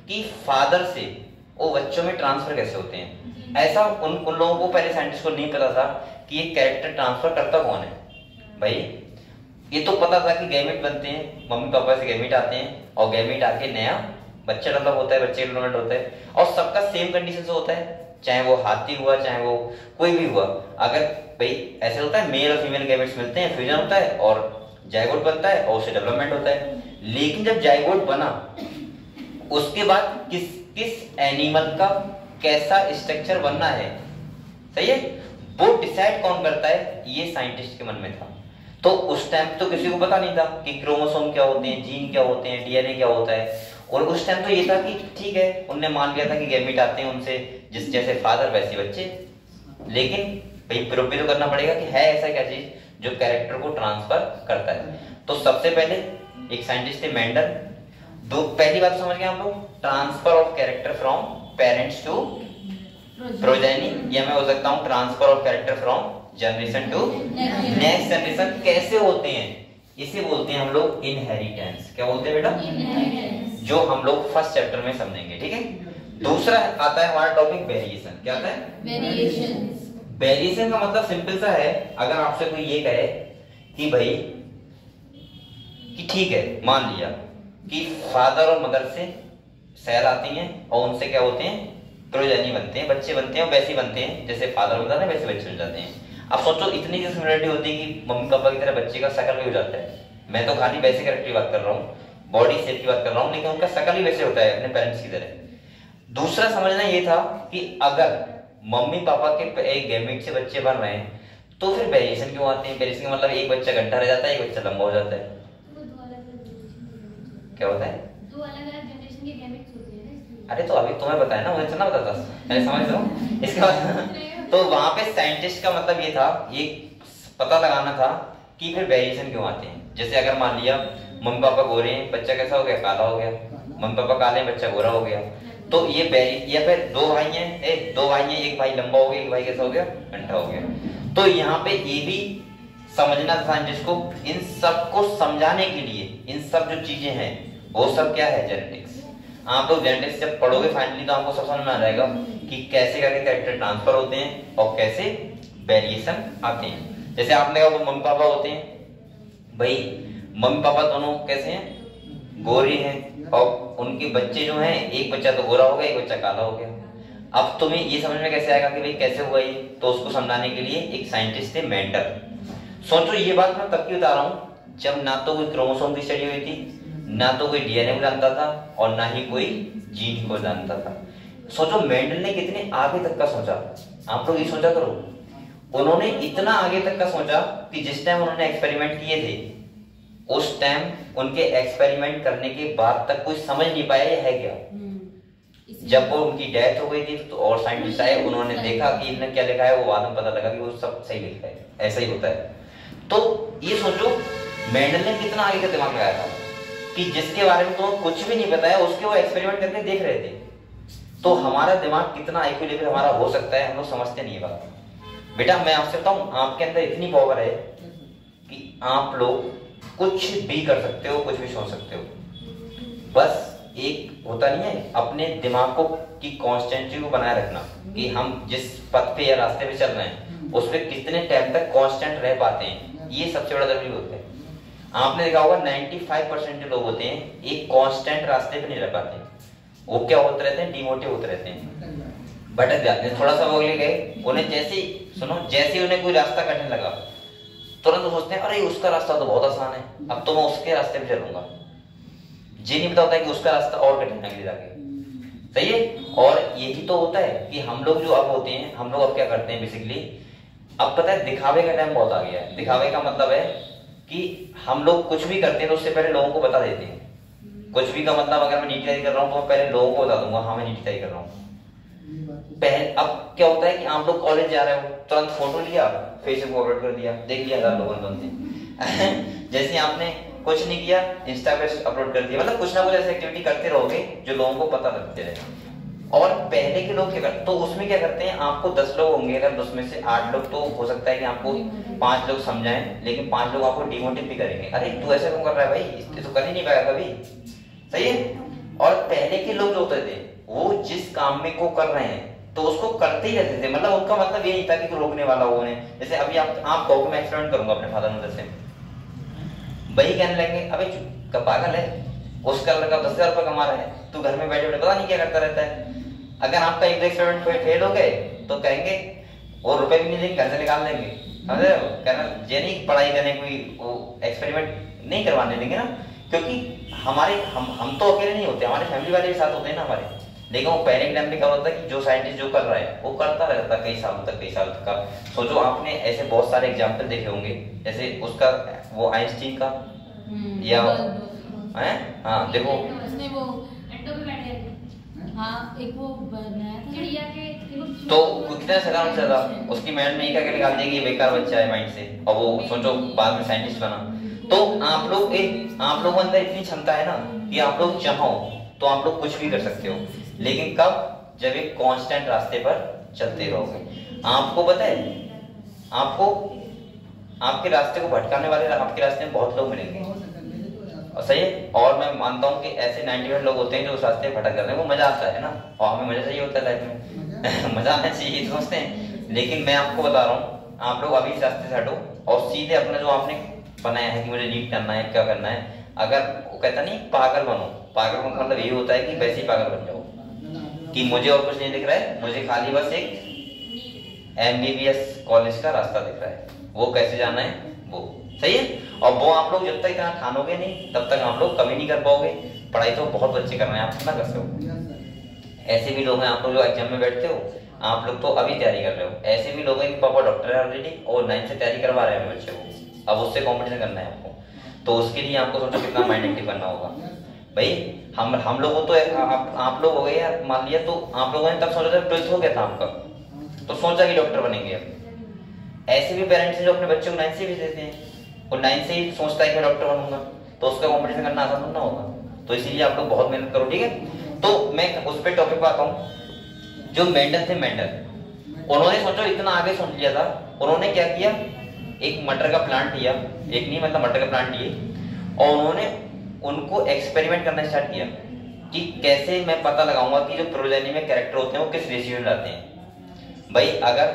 कि फादर से वो बच्चों में ट्रांसफर कैसे होते हैं। ऐसा उन लोगों को, पहले साइंटिस्ट को नहीं पता था कि ये कैरेक्टर ट्रांसफर करता कौन है भाई। ये तो पता था कि गैमेट बनते हैं, मम्मी पापा से गैमेट आते हैं और गैमेट आके नया बच्चा डेवलप होता है, बच्चे डेवलपमेंट होता है और सबका सेम कंडीशन से होता है, चाहे वो हाथी हुआ चाहे वो कोई भी हुआ। अगर भाई ऐसे होता है मेल और फीमेल गैमेट्स मिलते हैं, फ्यूजन होता है और जाइगोट बनता है और उससे डेवलपमेंट होता है। लेकिन जब जाइगोट बना उसके बाद किस एनिमल का कैसा स्ट्रक्चर बनना है, सही है, वो डिसाइड कौन करता है, ये साइंटिस्ट के मन में था। तो उस टाइम तो किसी को पता नहीं था कि क्रोमोसोम क्या होते हैं, जीन क्या होते हैं, डीएनए क्या होता है। और उस टाइम तो ये था कि ठीक है, उनने मान लिया था कि गैमेट आते हैं उनसे, जिस जैसे फादर वैसे बच्चे। लेकिन भाई प्रूव भी तो करना पड़ेगा कि है ऐसा क्या चीज जो कैरेक्टर को ट्रांसफर करता है। तो सबसे पहले एक साइंटिस्ट थे मेंडल। पहली बात समझ गए हम लोग, transfer of character from parents to progeny, या मैं हो सकता हूँ transfer of character from generation to next generation. कैसे होते हैं, इसे बोलते हैं हम लोग इनहेरिटेंस। क्या बोलते हैं बेटा, जो हम लोग फर्स्ट चैप्टर में समझेंगे, ठीक है। दूसरा आता है हमारा टॉपिक वेरिएशन। क्या आता है, वेरिएशन। वेरिएशन का मतलब सिंपल सा है, अगर आपसे कोई ये कहे कि भाई कि ठीक है, मान लिया कि फादर और मदर से सेल आती हैं और उनसे क्या होते हैं, प्रोजेनी बनते हैं, बच्चे बनते हैं और वैसे बनते हैं जैसे फादर बनता है वैसे बच्चे हो जाते हैं। अब सोचो इतनी जो सिमिलरिटी होती है कि मम्मी पापा की तरह बच्चे का शकल भी हो जाता है। मैं तो खाली वैसे कैरेक्टर की बात कर रहा हूँ, बॉडी शेप की बात कर रहा हूँ, लेकिन उनका शकल ही वैसे होता है अपने पेरेंट्स की तरह। दूसरा समझना ये था कि अगर मम्मी पापा के एक गैमेट से बच्चे बन रहे हैं तो फिर वेरिएशन क्यों आते हैं। वेरिएशन का मतलब एक बच्चा घंटा रह जाता है, एक बच्चा लंबा हो जाता है। क्या होता है, 2 अलग-अलग जनरेशन के गैमेट्स होते हैं ना। अरे तो अभी तुम्हें बताया ना, मुझे ना बताता, मैं समझ रहा हूँ। इसके बाद तो वहां पे साइंटिस्ट का मतलब ये था, ये पता लगाना था कि फिर वेरिएशन क्यों आते हैं। जैसे अगर मान लिया मम्मी पापा गोरे हैं, बच्चा कैसा हो गया, काला हो गया, मम्मी पापा काले हैं, बच्चा गोरा हो गया। तो ये या फिर 2 भाई हैं, 2 भाई हैं, एक भाई लंबा हो गया, एक भाई कैसा हो गया, घंटा हो गया। तो यहाँ पे ये भी समझना था साइंटिस्ट को, इन सब को समझाने के लिए, इन सब जो चीजें हैं वो सब क्या है, जेनेटिक्स। आप लोग जेनेटिक्स जब पढ़ोगे फाइनली तो आपको सब समझ में आ जाएगा कि कैसे करके कैरेक्टर ट्रांसफर होते हैं और कैसे वेरिएशन आते हैं। जैसे आपने कहा वो मम्मी पापा होते हैं, भाई मम्मी पापा दोनों कैसे हैं, गोरे हैं, और उनके बच्चे जो हैं, एक बच्चा तो गोरा हो गया, एक बच्चा काला हो गया। अब तुम्हें ये समझ में कैसे आएगा कि भाई कैसे हुआ ये, तो उसको समझाने के लिए एक साइंटिस्ट थे मेंडल। सोचो ये बात मैं तब की बता रहा हूँ जब ना तो कोई क्रोमोसोम की स्टडी हुई थी, ना तो कोई डीएनए को जानता था और ना ही कोई जीन को जानता था। सोचो मेंडल ने कितने आगे तक का सोचा, आप लोग ये सोचा करो। उन्होंने इतना आगे तक का सोचा कि जिस टाइम उन्होंने एक्सपेरिमेंट किए थे उस टाइम उनके एक्सपेरिमेंट करने के बाद तक कोई समझ नहीं पाया ये है क्या। जब वो उनकी डेथ हो गई थी तो और साइंटिस्ट आए, उन्होंने देखा कि इन्होंने क्या लिखा है, वो बाद में पता लगा कि वो सब सही लिखा है, ऐसा ही होता है। तो ये सोचो मेंडल ने कितना आगे का दिमाग लगाया था कि जिसके बारे में तो कुछ भी नहीं पता है उसके वो एक्सपेरिमेंट करके देख रहे थे। तो हमारा दिमाग कितना आईक्यू लेवल हमारा हो सकता है, हम लोग समझते नहीं बात। बेटा मैं आपसे बताऊं, आपके अंदर इतनी पावर है कि आप लोग कुछ भी कर सकते हो, कुछ भी सोच सकते हो। बस एक होता नहीं है अपने दिमाग को की कॉन्स्टेंसी को बनाए रखना कि हम जिस पथ पे या रास्ते पे चल रहे हैं उस पे कितने टाइम तक कांस्टेंट रह पाते हैं, ये सबसे बड़ा जरूरी होता है। आपने देखा होगा 95% जो लोग होते हैं एक कांस्टेंट रास्ते पे नहीं रह पाते, वो क्या होते रहते हैं, डिमोटिव होते रहते हैं, भटक जाते हैं। थोड़ा सा वो ले गए, उन्हें जैसे सुनो जैसे उन्हें कोई रास्ता कठिन लगा तुरंत तो सोचते हैं अरे उसका रास्ता तो बहुत आसान है, अब तो मैं उसके रास्ते पे चलूंगा। ये नहीं पता होता है कि उसका रास्ता और कठिन है जाके, सही है। और यही तो होता है कि हम लोग जो अब होते हैं, हम लोग अब क्या करते हैं बेसिकली, अब पता है दिखावे का टाइम बहुत आ गया है। दिखावे का मतलब है कि हम लोग कुछ भी करते हैं तो उससे पहले लोगों को बता देते हैं। कुछ भी का मतलब अगर मैं नीट तैयारी कर रहा हूँ तो मैं पहले लोगों को बता दूंगा हाँ मैं नीट तैयारी कर रहा हूँ, अब क्या होता है कि आप लोग कॉलेज जा रहे हो, तुरंत फोटो लिया, फेसबुक अपलोड कर दिया, देख लिया 1000 लोगों ने। जैसे आपने कुछ नहीं किया, इंस्टा पे अपलोड कर दिया। मतलब कुछ ना कुछ ऐसी एक्टिविटी करते रहोगे जो लोगों को पता लगते रहे। और पहले के लोग क्या करते, तो उसमें क्या करते हैं, आपको 10 लोग होंगे, अगर उसमें से 8 लोग तो हो सकता है कि आपको 5 लोग समझाएं, लेकिन 5 लोग आपको डिमोटिव भी करेंगे। अरे तू ऐसा क्यों कर रहा है भाई, इससे तो कर ही नहीं पाएगा कभी। सही है। और पहले के लोग जो होते थे वो जिस काम में को कर रहे हैं तो उसको करते ही रहते थे। मतलब उनका मतलब ये नहीं था कि रोकने वाला हो उन्हें। जैसे अभी आप कहो मैं एक्सपेरिमेंट करूंगा अपने फादर मदर से, वही कहने लगे अबे चुप पागल है, उसका लड़का 10,000 रुपये कमा रहा है, तू घर में बैठे बैठे पता नहीं क्या करता रहता है। अगर आपका एक एक्सपेरिमेंट फेल हो गए तो कहेंगे और रुपए भी नहीं देंगे, घर से निकाल देंगे। समझ रहे हो, कहना ये नहीं पढ़ाई करने कोई वो एक्सपेरिमेंट नहीं करवाने देंगे ना, क्योंकि हमारे हम तो अकेले नहीं होते, हमारे फैमिली वाले भी साथ होते हैं ना हमारे। लेकिन वो पहले के टाइम में क्या होता है कि जो साइंटिस्ट जो कर रहा है वो करता रहता कई सालों तक का। सोचो आपने ऐसे बहुत सारे एग्जाम्पल देखे होंगे, जैसे उसका वो आइंस्टीन का या हाँ देखो उसने वो अंडों पे बैठे थे। हाँ एक वो बनाया था चिड़िया के तो कितना सकारात्मक था, उसकी मैडम ने क्या निकाल दिया कि ये बेकार बच्चा है माइंड से, और वो सोचो बाद में साइंटिस्ट बना। तो आप लोगों अंदर इतनी क्षमता है ना कि आप लोग चाहो तो आप लोग कुछ भी कर सकते हो, लेकिन कब, जब एक कांस्टेंट रास्ते पर चलते रहोगे। आपको पता है, आपको आपके रास्ते को भटकाने वाले आपके रास्ते में बहुत लोग मिलेंगे, और सही है। और मैं मानता हूँ कि ऐसे 90% लोग होते हैं जो उस रास्ते में भटक जाते हैं। वो मजा आता है ना, और हमें मजा चाहिए होता है लाइफ में। मजा आना चाहिए सोचते हैं। लेकिन मैं आपको बता रहा हूँ, आप लोग अभी इस रास्ते से हटो और सीधे अपना जो आपने बनाया है कि मुझे लीड करना है, क्या करना है, अगर वो कहता नहीं पागल बनो, पागल बनो मतलब ये होता है कि वैसे ही पागल बन जाओ कि मुझे और कुछ नहीं दिख रहा है, मुझे खाली बस एक MBBS कॉलेज का रास्ता दिख रहा है, वो कैसे जाना है वो। सही है। और वो आप लोग जब तक इतना ठानोगे नहीं तब तक आप लोग कभी नहीं कर पाओगे। पढ़ाई तो बहुत बच्चे कर रहे हैं, आप कितना कर सकते हो। ऐसे भी लोग हैं, आप लोग जो एग्जाम में बैठते हो, आप लोग तो अभी तैयारी कर रहे हो। ऐसे भी लोग हैं कि पापा डॉक्टर है ऑलरेडी और 9 से तैयारी करवा रहे हैं बच्चे को, अब उससे कॉम्पिटिशन करना है आपको, तो उसके लिए आपको सोचो कितना माइंड एक्टिव करना होगा भाई। हम लोगों तो आप लोग हो गए यार, मान लिया तो आप लोगों ने तब सोचा था 12th हो गया था आपका, तो सोचा कि डॉक्टर बनेंगे। अब ऐसे भी पेरेंट्स हैं जो अपने बच्चों को 9 से भी देते हैं, और 9 से ही सोचता है कि मैं डॉक्टर बनूंगा, तो उसका कॉम्पिटिशन करना आसान ना होगा। तो इसीलिए आप लोग बहुत मेहनत करो, ठीक है। तो मैं उस पर टॉपिक पर आता हूँ। जो मेंडल थे, मेंडल उन्होंने सोचो इतना आगे सोच लिया था, उन्होंने क्या किया, एक मटर का प्लांट लिया, एक नहीं मतलब मटर का प्लांट लिए, और उन्होंने उनको एक्सपेरिमेंट करना स्टार्ट किया कि कैसे मैं पता लगाऊंगा कि जो प्रोजेनी में कैरेक्टर होते हैं वो किस रेशियो में रहते हैं। भाई अगर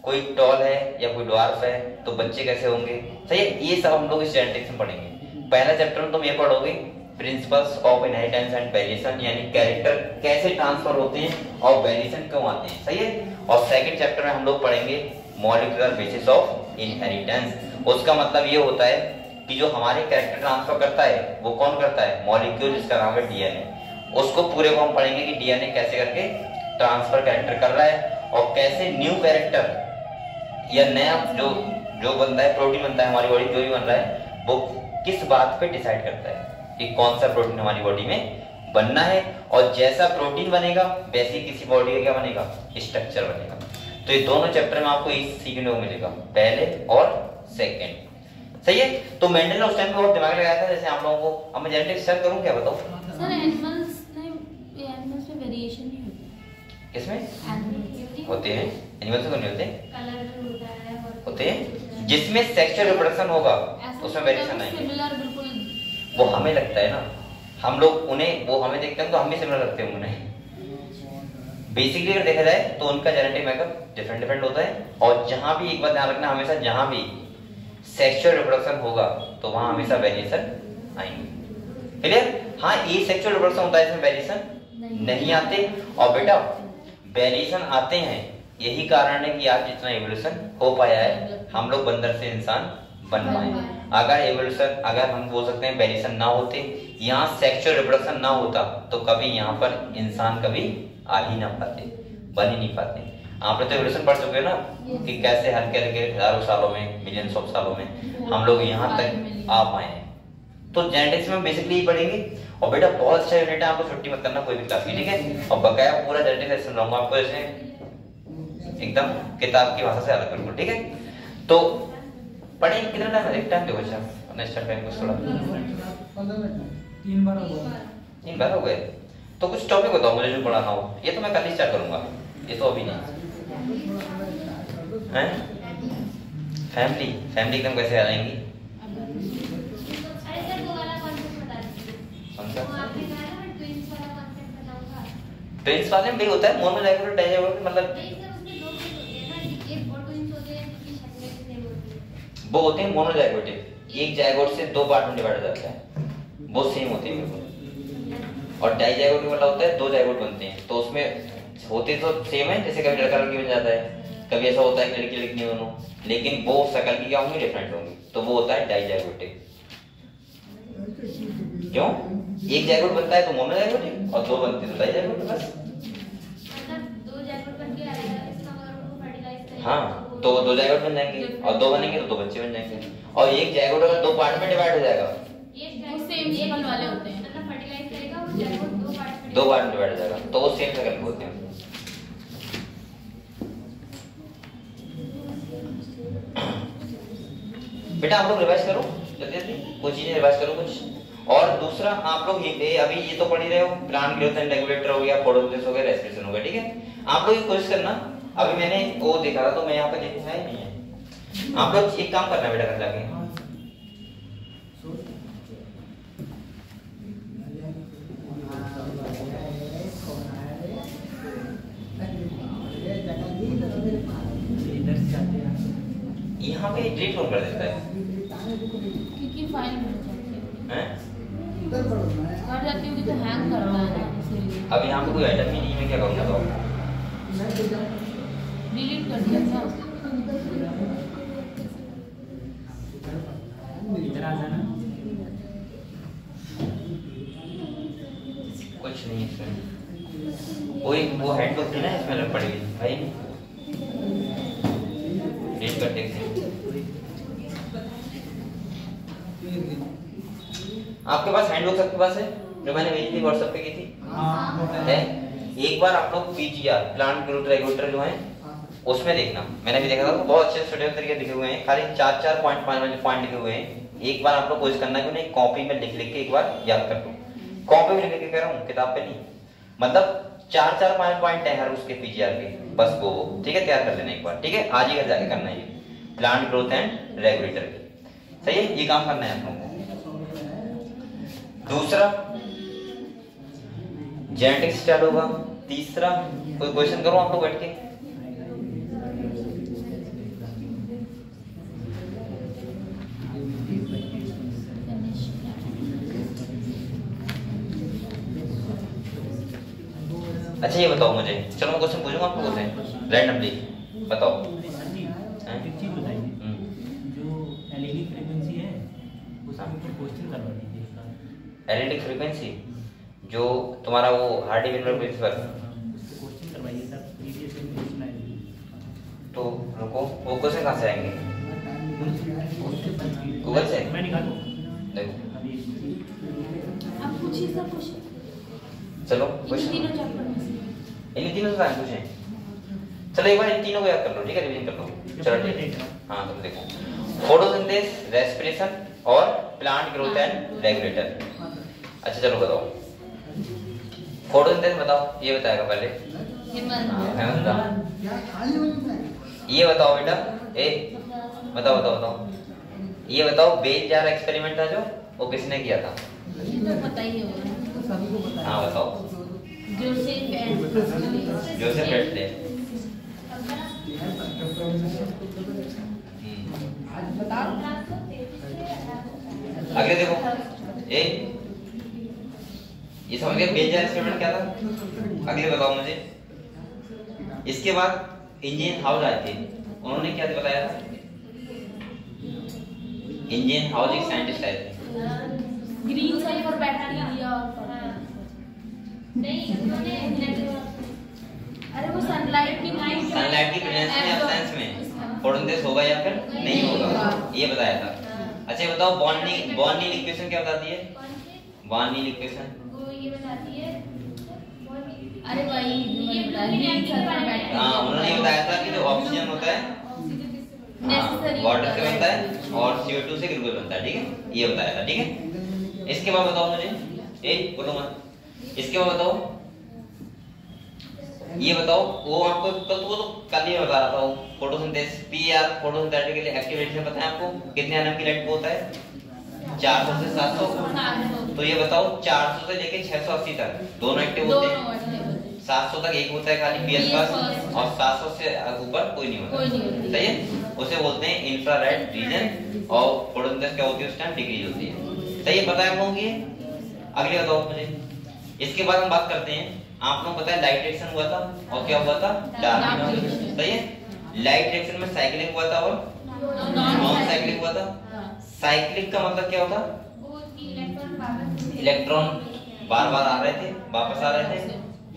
कोई टॉल है या कोई ड्वार्फ है तो बच्चे कैसे होंगे। सही है। ये सब हम लोग इस जेनेटिक्स में पढ़ेंगे। पहला चैप्टर में तुम ये पढ़ोगे principles of inheritance and variation, यानी कैरेक्टर कैसे ट्रांसफर होते हैं और वेरिएशन क्यों आते हैं। सही है। और सेकंड चैप्टर में हम लोग पढ़ेंगे मॉलिक्यूलर बेसिस ऑफ इनहेरिटेंस। उसका मतलब ये होता है कि जो हमारे कैरेक्टर ट्रांसफर करता है वो कौन करता है, मॉलिक्यूल, जिसका नाम है डीएनए। उसको पूरे को हम पढ़ेंगे कि डीएनए कैसे करके ट्रांसफर कैरेक्टर कर रहा है, और कैसे न्यू कैरेक्टर या नया जो बनता है, प्रोटीन बनता है हमारी बॉडी, जो भी बन रहा है वो किस बात पे डिसाइड करता है कि कौन सा प्रोटीन हमारी बॉडी में बनना है। और जैसा प्रोटीन बनेगा वैसे किसी बॉडी का क्या बनेगा, स्ट्रक्चर बनेगा। तो ये दोनों चैप्टर में आपको इस सीखने को मिलेगा, पहले और सेकंड। सही है। तो मेंडल ने उस टाइम पे बहुत दिमाग लगाया था, जैसे आप लोगों को। अब मैं जेनेटिक्स शेयर करूं, क्या बताओ सर। एनिमल्स में वेरिएशन नहीं होता। किसमें एनिमल्स होते हैं, एनिमल्स में नहीं होते, कलर जो होता है और होते हैं। जिसमें सेक्सुअल रिप्रोडक्शन होगा उसमें वेरिएशन आएंगे। सिमिलर बिल्कुल वो हमें लगता है ना, हम लोग उन्हें, वो हमें देखते हैं तो हम भी सिमिलर लगते हैं उन्हें। बेसिकली अगर देखा जाए तो उनका जेनेटिक मेकअप डिफरेंट होता है। और जहां भी, एक बात ध्यान रखना, हमेशा जहां भी सेक्सुअल रिप्रोडक्शन होगा तो वहां हमेशा वेरिएशन आएंगे। क्लियर। हाँ, ये सेक्सुअल रिप्रोडक्शन होता है, इसमें वेरिएशन नहीं आते। और बेटा वेरिएशन आते हैं, यही कारण है कि आज इतना एवोल्यूशन हो पाया है, हम लोग बंदर से इंसान बन पाए। अगर एवोल्यूशन, अगर हम बोल सकते हैं वेरिएशन ना होते, यहाँ सेक्सुअल रिप्रोडक्शन ना होता, तो कभी यहाँ पर इंसान कभी आ ही ना पाते, बन ही नहीं पाते। आप लोग तो एवोल्यूशन पढ़ चुके हैं ना कि कैसे हल्के हल्के हजारों सालों में, मिलियंस ऑफ सालों में हम लोग यहाँ तक आ पाए हैं। तो जेनेटिक्स में बेसिकली पढ़ेंगे। और बेटा बहुत अच्छा यूनिट है, आपको छुट्टी मत करना कोई भी क्लास की, ठीक है। और बकाया पूरा जेनेटिक्स समझाऊंगा आपको ऐसे एकदम किताब की भाषा से अलग बिल्कुल, ठीक है। तो पढ़ेंगे कितना टाइम है? एक टाइम देखो अच्छा नेक्स्ट टाइम कुछ थोड़ा 15 मिनट 3 बार हो गया। 3 बार हो गए। तो कुछ टॉपिक बताओ मुझे जो पढ़ाना हो। ये तो मैं कल ही स्टार्ट करूंगा, ये तो अभी नहीं है। फैमिली फैमिली एकदम कैसे आ जाएंगी? अरे सर वो वाला कॉन्सेप्ट बता दीजिए। कौन सा? वो आपने कहा ना मैं ट्विंस वाला कॉन्सेप्ट बताऊंगा। ट्विंस वाले में भी होता है मोनोजाइगोट डाइजाइगोट, मतलब नहीं सर उसमें 2 केस होते हैं ना, एक वो ट्विंस होते हैं जिसकी शक्लें सेम होती है। वो होते हैं मोनोजाइगोटिक, एक जाइगोट से 2 पार्ट में डिवाइड हो जाता है, वो सेम होते हैं बिल्कुल। और डाइजाइगोटिक वाला होता है 2 जाइगोट बनते हैं, तो उसमें होते तो सेम है, जैसे कभी लड़का लड़की बन जाता है, कभी ऐसा होता है कि लड़की लड़की दोनों, लेकिन वो शकल की क्या होंगी? डिफरेंट होंगी, तो वो होता है डाइजाइगोटिक। क्यों? एक जाइगोट बनता है तो मोनोजाइगोटिक और 2 बनते तो डाइजाइगोटिक, बस। मतलब 2 जाइगोट बन के आएगा इसका, अगर उनको फर्टिलाइज करेंगे हाँ, तो 2 जाइगोट बन जाएंगे और 2 बनेंगे तो 2 बच्चे बन जाएंगे। और एक जाइगोट अगर 2 पार्ट में डिवाइड हो जाएगा, एक वो सेम शकल वाले होते हैं। मतलब फर्टिलाइज करेगा वो जाइगोट 2 पार्ट में 2 पार्ट में डिवाइड हो जाएगा, तो वो सेम शकल होते हैं। बेटा आप लोग रिवाइज करो जल्दी जल्दी, कुछ चीजें रिवाइज करो कुछ। और दूसरा आप लोग अभी ये तो पढ़ ही रहे हो, प्लांट ग्रोथ एंड रेगुलेटर हो गया, फोटोसिंथेसिस हो गया, रेस्पिरेशन हो गया, ठीक है। आप लोग ये कोशिश करना, अभी मैंने वो देखा था तो मैं यहाँ पे देखा है नहीं है। आप लोग एक काम करना बेटा घर जाके, इधर से जाते हैं। यहाँ पे डिलीट कौन कर देता है? क्योंकि फाइल मिल जाती है, हैं? कर जाती होगी तो हैंग करता है ना, इसीलिए अब यहाँ पे कोई आइटम ही नहीं है, मैं क्या करूँगा? तो डिलीट कर दिया था। इधर आ जाना। कुछ नहीं इसमें, वो हैंडबुक थी ना इसमें पड़ी हुई भाई, डिलीट कर देते हैं। आपके पास हैंडबुक सबके पास है जो मैंने भेजी थी व्हाट्सएप पे की थी? हाँ है। एक बार आप लोग पीजीआर प्लांट ग्रोथ रेगुलेटर जो है उसमें देखना, मैंने भी देखा था, बहुत अच्छे स्टूडियो तरीके लिखे हुए हैं, खाली 4-4 पॉइंट लिखे हुए हैं। एक बार आप लोग कोशिश करना कि उन्हें कॉपी में लिख लिख के एक बार याद कर लो। कॉपी में लिख के कह रहा हूँ, किताब पे नहीं, मतलब 4-4 पॉइंट है हर उसके पीजीआर के, बस वो ठीक है, तैयार कर लेना एक बार, ठीक है। आज ही घर जाके करना है ये प्लांट ग्रोथ एंड रेगुलेटर की, सही है, ये काम करना है आप लोगों को। दूसरा जेनेटिक्स स्टार्ट होगा। तीसरा कोई क्वेश्चन करो आप लोग बैठ के। अच्छा ये बताओ मुझे, चलो मैं क्वेश्चन पूछूंगा आप लोगों से रैंडमली, बताओ। एक चीज बताइए, जो एलईडी फ्रीक्वेंसी है उसका क्वेश्चन करवा दीजिए इसका। एलईडी फ्रीक्वेंसी जो तुम्हारा वो हार्डी विनर प्रिंसिपल, क्वेश्चन करवाइए सर, प्रीवियस क्वेश्चन आएंगे। तो रुको, वो क्वेश्चन कहाँ से आएंगे? गूगल से? मैं निकालूं देखो अभी। आप पूछिए सब क्वेश्चन, चलो इन क्वेश्चन तीनों चैप्टर में से। इन तीनों से आए पूछें। चलो एक बार इन तीनों को याद कर लो, ठीक है, रिवीजन कर लो। चलो ठीक है, हाँ तुम देखो, फोटोसिंथेसिस, रेस्पिरेशन और प्लांट ग्रोथ एंड रेगुलेटर। अच्छा चलो बताओ, फोटोसिंथेसिस बताओ, ये बताएगा पहले ये बताओ बेटा, बताओ बताओ बताओ, ये बताओ बेल जार एक्सपेरिमेंट था जो, वो किसने किया था? ये तो पता ही होगा। हाँ बताओ। Joseph Presley. अगले देखो, ये समझ गए बेल जार एक्सपेरिमेंट क्या था? अगले बताओ मुझे। इसके बाद इंडियन हाउस आए थे, उन्होंने क्या बताया था? इंडियन हाउस एक साइंटिस्ट आए थे, ग्रीन सल्फर बैक्टीरिया नहीं उन्होंने अरे वो सनलाइट की प्रेजेंस में एब्सेंस में फोटोसिंथेसिस होगा या फिर नहीं होगा, ये बताया था। अच्छा ये बताओ बॉर्निंग इक्वेशन क्या बताती है? कौन सी? बॉर्निंग इक्वेशन वो ये बताती है अरे भाई हाँ उन्होंने ये बताया था कि जो ऑक्सीजन होता है वाटर से बनता है और CO2 से ग्लूकोज बनता है, ठीक है, ये बताया था, ठीक है। इसके बाद बताओ मुझे, बोलो मत, इसके बाद बताओ, ये बताओ वो आपको वो तो कल ही बता रहा था, वो photosynthesis PR photosynthetically active radiation पता है आपको कितने एनएम की लाइट को होता है? 400 से 700। तो ये बताओ 400 से लेके 680 तक दोनों एक्टिव होते हैं, 700 तक एक होता है खाली PS पास और 700 से ऊपर कोई नहीं होता, सही है। उसे बोलते हैं इंफ्रारेड रीजन और फोटोसिंथेसिस क्या होती है उस टाइम डिक्रीज होती है, सही है, पता है आप लोगों को ये। अगले बताओ मुझे, इसके बाद हम बात करते हैं, आप लोगों को पता है लाइट रिएक्शन हुआ था और क्या हुआ था? डार्क रिएक्शन, सही है। लाइट रिएक्शन में साइक्लिक हुआ था और नॉन साइक्लिक हुआ था। साइक्लिक का मतलब क्या होता? इलेक्ट्रॉन बार बार आ रहे थे, वापस आ रहे थे,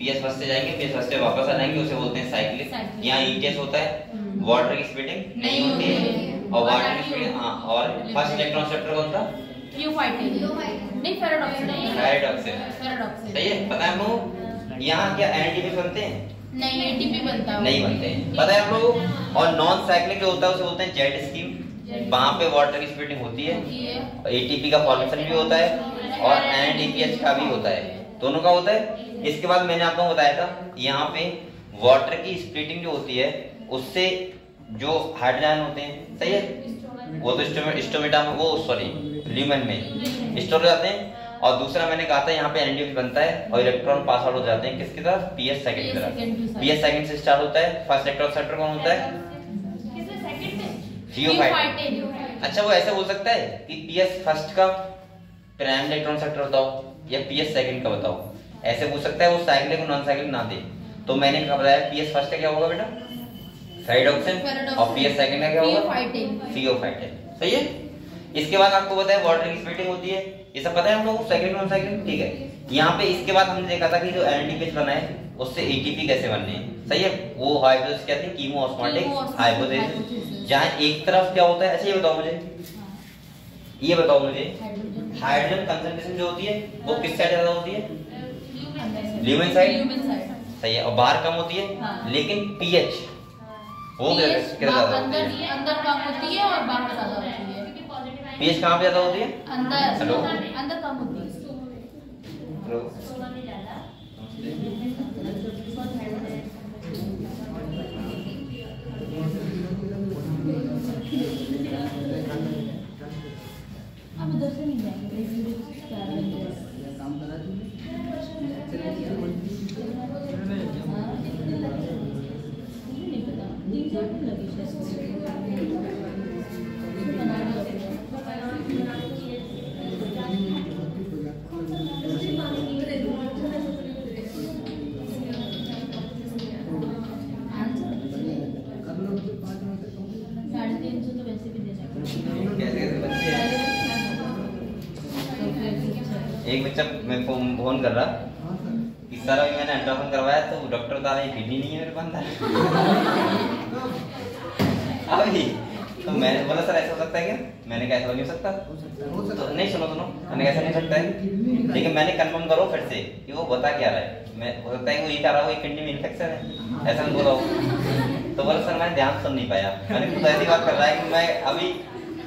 PS फर्स्ट से जाएंगे, PS फर्स्ट से वापस आ जाएंगे, उसे बोलते हैं साइक्लिक। यहाँ ETS होता है, वाटर की स्प्लिटिंग नहीं होती है, और वाटर की स्प्लिटिंग और फर्स्ट इलेक्ट्रॉन शिफ्टर कौन था? नहीं पैराडॉक्स है, सही है, पता है आपको। यहाँ क्या NADP बनते हैं? नहीं ATP बनता है, नहीं बनते हैं, पता है आप लोगों को। और नॉन साइक्लिक जो होता है उसे बोलते हैं जेट स्ट्रीम, वहां पे वाटर की स्प्लिटिंग होती है, ATP का फॉर्मेशन भी होता है और NADPH का भी होता है, दोनों का होता है। इसके बाद मैंने आप लोगों को बताया था यहाँ पे वाटर की स्प्लिटिंग जो होती है उससे जो हाइड्रोजन होते हैं, सही है, वो तो स्टोमेटा में, वो सॉरी ल्यूमेन में स्टोर हो जाते हैं। और दूसरा मैंने कहा था यहाँ पे NADP बनता है और इलेक्ट्रॉन पास आउट हो जाते हैं किसकी तरफ? PS सेकंड की तरफ। PS सेकंड से स्टार्ट होता है, फर्स्ट इलेक्ट्रॉन सेक्टर कौन होता है? CO5। अच्छा वो ऐसे बोल सकता है कि PS फर्स्ट का प्राइम इलेक्ट्रॉन सेक्टर बताओ या PS सेकंड का बताओ, ऐसे पूछ सकता है, वो साइक्लिक और नॉन साइक्लिक ना दे। तो मैंने क्या बताया, PS फर्स्ट का क्या होगा बेटा? पैराडॉक्सिन, और PS सेकंड का क्या होगा? CO5, सही है। इसके बाद आपको पता है वाटर की स्प्लिटिंग होती है, ये सब पता है हम लोगों को, साइक्लिक नॉन साइक्लिक, ठीक है। यहाँ पे इसके बाद हमने देखा था कि जो NADPH बना है उससे ATP कैसे बनने हैं, सही है, वो हाइड्रोलिसिस क्या थी? कीमोऑस्मोटिक हाइपोथेसिस, जहाँ एक तरफ क्या होता है। अच्छा ये बताओ मुझे हाइड्रोजन कंसंट्रेशन जो होती है वो किस साइड ज्यादा होती है? ल्यूमेन साइड, सही है, और बाहर कम होती है, लेकिन pH वो किधर ज्यादा होती है? अंदर कम होती है और बाहर ज्यादा होती है। pH कहाँ पे ज्यादा होती है? अंदर कम होती है। अब उधर से नहीं जाएंगे, काम करा तूने? नहीं पता 3-4 दिन लगे एक बच्चा मैं फोन कर रहा, इस सारा भी मैंने अल्ट्रासाउंड करवाया तो डॉक्टर बता रहा है किडनी नहीं है मेरे पास। अभी तो मैंने बोला सर ऐसा हो सकता है क्या? मैंने कहा ऐसा नहीं हो सकता। तो नहीं सुनो मैंने कैसा नहीं सकता है, लेकिन मैंने कंफर्म करो फिर से कि वो बता क्या रहा है। मैं हो सकता है वो ये कह रहा हो किडनी में इन्फेक्शन है, ऐसा नहीं बोला हो। तो बोला सर मैंने ध्यान सुन नहीं पाया। मैंने खुद ऐसी बात कर रहा है कि मैं अभी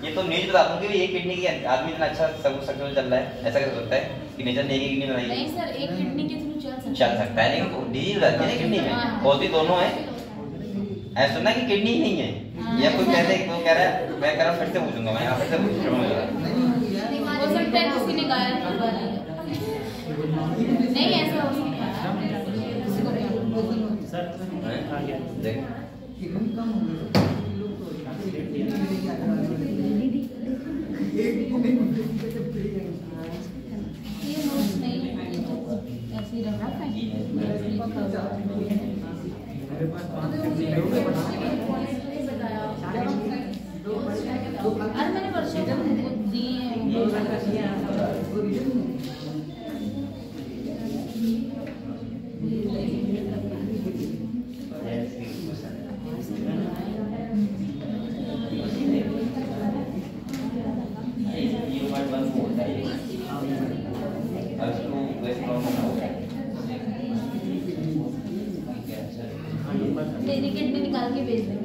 ये तो न्यूज बता दूं कि ये किडनी की आदमी इतना अच्छा सक्सेसफुल चल रहा है, ऐसा कैसे सकता है कि नेचर ने एक किडनी बनाई? नहीं सर, एक किडनी के थ्रू चल सकता है, लेकिन डिजीज रहती है ना किडनी में, होती दोनों है। ऐसा सुना कि किडनी ही नहीं है, या कोई कहते हैं वो कह रहा है, मैं कह रहा हूं फिर से पूछूंगा, मैं यहां फिर से पूछूंगा। हो सकता है किसी ने गायब करवा लिया, नहीं ऐसा हो सकता है। सर आ गया देख किडनी कम हो गई लोग तो एक नहीं ये नोट्स नहीं, ये तो ऐसे ही रखा है। मेरे पास 5 अरे मैंने वर्षों को दिए हैं। मेरी किडनी निकाल के भेज देंगे।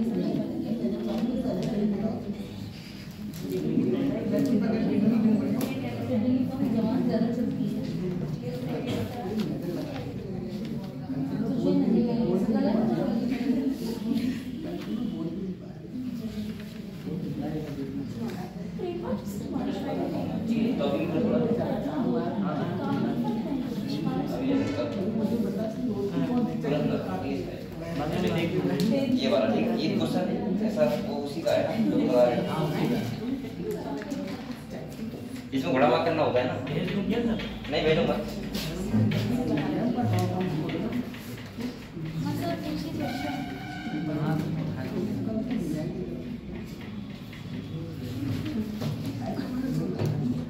ये वाला ठीक, ये क्वेश्चन ऐसा वो उसी का है ना, इसमें घोड़ा मार करना होता है ना। भेज दूं क्या सर? नहीं भेजूंगा।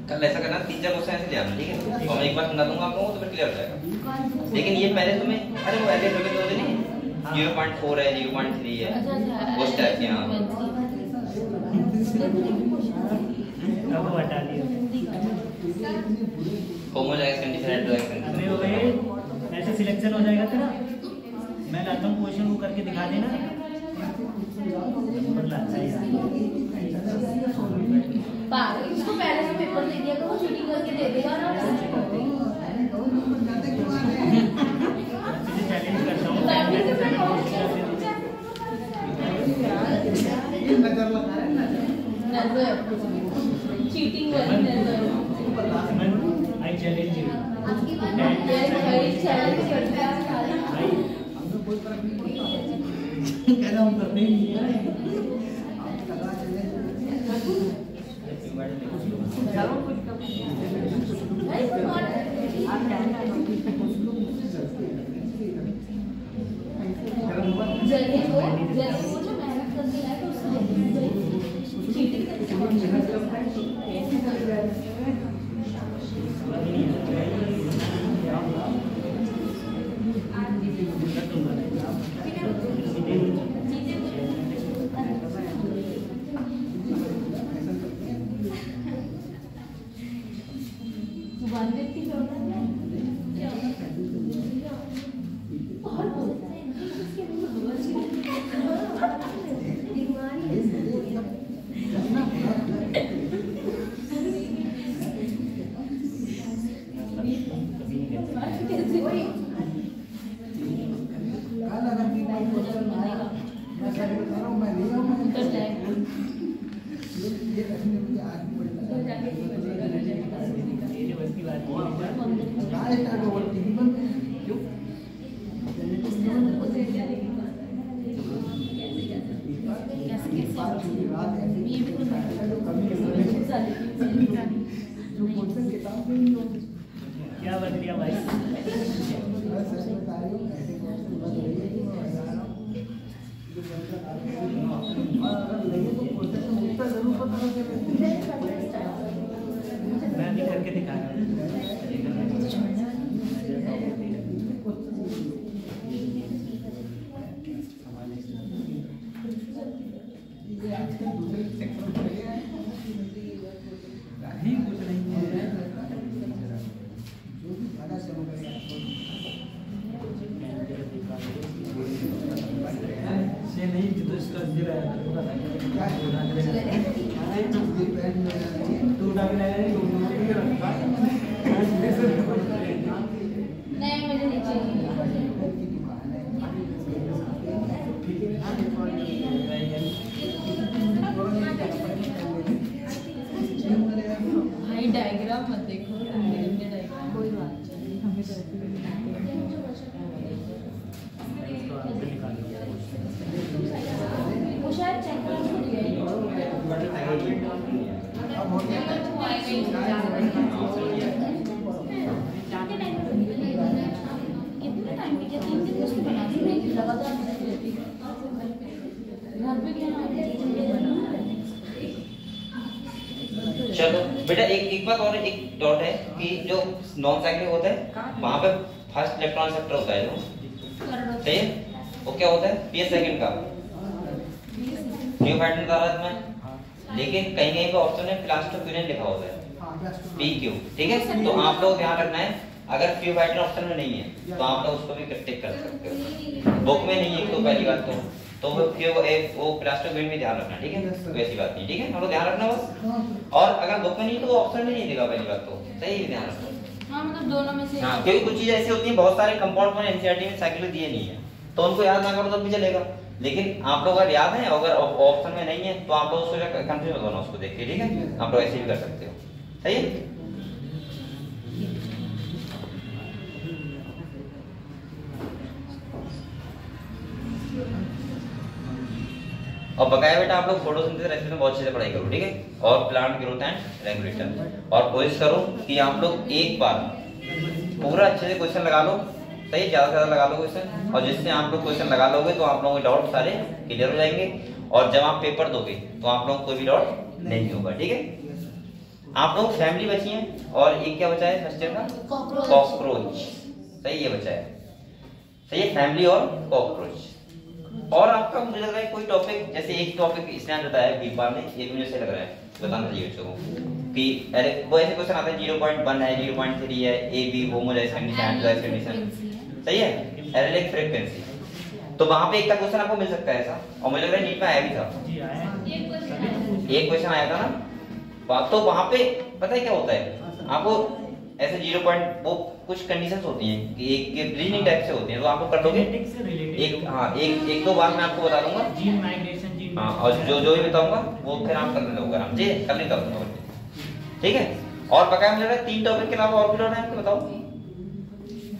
कल ऐसा करना, 3-4 क्वेश्चन ऐसे ले आना, ठीक है? और मैं एक बार समझा दूंगा आप लोगों को, तो फिर क्लियर हो जाएगा। लेकिन ये पहले तुम्हें, अरे वो एलियट होते होते नहीं 0.4 है, 0.3 है, उस टाइप के। हाँ अब वो हटा दिया। Homozygous condition, heterozygous condition. अबे ओए ऐसे सिलेक्शन हो जाएगा तेरा। मैं लाता हूँ क्वेश्चन, वो करके दिखा देना। लाता है यार। इसको पहले से पेपर दे दिया तो वो चीटिंग करके दे देगा ना। तुझे चैलेंज करता हूँ। चीटिंग वाली नजर। I challenge you. चैलेंज कर दिया हमको कोई फर्क नहीं पड़ता। कहना हम करते ही नहीं है। आप लगा चले। जल्दी वो जो मेहनत करके आए तो उसको चीटिंग क्या बन गया भाई? मैं भी करके दिखा रहा हूँ। नहीं मुझे नहीं चाहिए। भाई डायग्राम मत देखो, डायग्राम कोई बात नहीं, हमें तो वो शायद चेक कर कितना टाइम किया, 3 दिन उसको बनाती रहेगी लगातार घर पे क्या चलो बेटा, एक बात और, एक डॉट है कि जो नॉन साइक्लिक होता है वहां पे फर्स्ट इलेक्ट्रॉन सेक्टर होता है जो, सही है? वो क्या होता है? पी सेकंड का न्यू हाइड्रोजन का अर्थ में, लेकिन कहीं कहीं पे ऑप्शन में प्लास्टोक्यूरिन लिखा होता है PQ, ठीक है? तो आप लोग ध्यान रखना है अगर फ्री वाइटर ऑप्शन में नहीं है तो आप लोग उसको भी टिक कर सकते हो। बुक में नहीं है तो पहली बात तो वो प्लास्टिक बिन में ध्यान रखना, ठीक है? वैसी बात नहीं, ठीक है? हम लोग ध्यान रखना बस। और अगर बुक में नहीं तो वो ऑप्शन भी नहीं देगा, पहली बात तो सही ध्यान रखना। हाँ मतलब दोनों में से। हाँ, क्योंकि कुछ चीजें ऐसी होती हैं, बहुत सारे कंपाउंड में एनसीईआरटी में साइकिल दिए नहीं है तो उनको याद ना करो तब भी चलेगा। लेकिन आप लोग अगर याद है, अगर ऑप्शन में नहीं है तो आप लोग उसको कंफ्यूज मत होना उसको देख के, ठीक है? आप लोग ऐसे भी कर सकते हो, सही है? और बकाया बेटा आप लोग फोटोसिंथेसिस रेसिपी में बहुत अच्छे से पढ़ाई करो, ठीक है? और प्लांट ग्रोथ एंड रेगुलेशन, और कोशिश करो कि आप लोग एक बार पूरा अच्छे से क्वेश्चन लगा लो, सही? ज्यादा से ज्यादा लगा लो क्वेश्चन, और जिससे आप लोग क्वेश्चन लगा लोगे तो आप लोगों के डाउट सारे क्लियर हो जाएंगे, और जब आप पेपर दोगे तो आप लोगों को कोई भी डाउट नहीं होगा, ठीक है? आप लोग फैमिली बची हैं, और एक क्या बचा है फर्स्ट ईयर का? कॉकरोच, सही है बचा है, सही है? फैमिली और कॉकरोच। और आपका मुझे लग रहा है कोई टॉपिक, जैसे एक टॉपिक इसने बताया बीपाल ने, ये भी मुझे सही लग रहा है, बताना चाहिए बच्चों को कि अरे वो ऐसे क्वेश्चन आते हैं 0.1 है, 0.3 है, ए बी होमोजाइज कंडीशन, कंडीशन, सही है? एरेलिक फ्रीक्वेंसी, तो वहां पे एक का क्वेश्चन आपको मिल सकता है ऐसा, और मुझे लग रहा है नीट में आया भी था, जी आया, एक क्वेश्चन आया था ना। तो वहां पे पता है क्या होता है, आपको ऐसे 0. वो कुछ कंडीशंस होती हैं कि एक रीजनिंग टाइप से होती हैं, तो आप लोग कर लोगे एक, हाँ एक दो बार मैं आपको बता दूंगा, जीन माइग्रेशन, जीन, हाँ, और जो भी बताऊंगा वो फिर आप कर लेते होगा, जी कर लेता हूँ, ठीक है? और बकाया मुझे लग रहा है 3 टॉपिक के अलावा और भी डाउट है आपको, बताओ?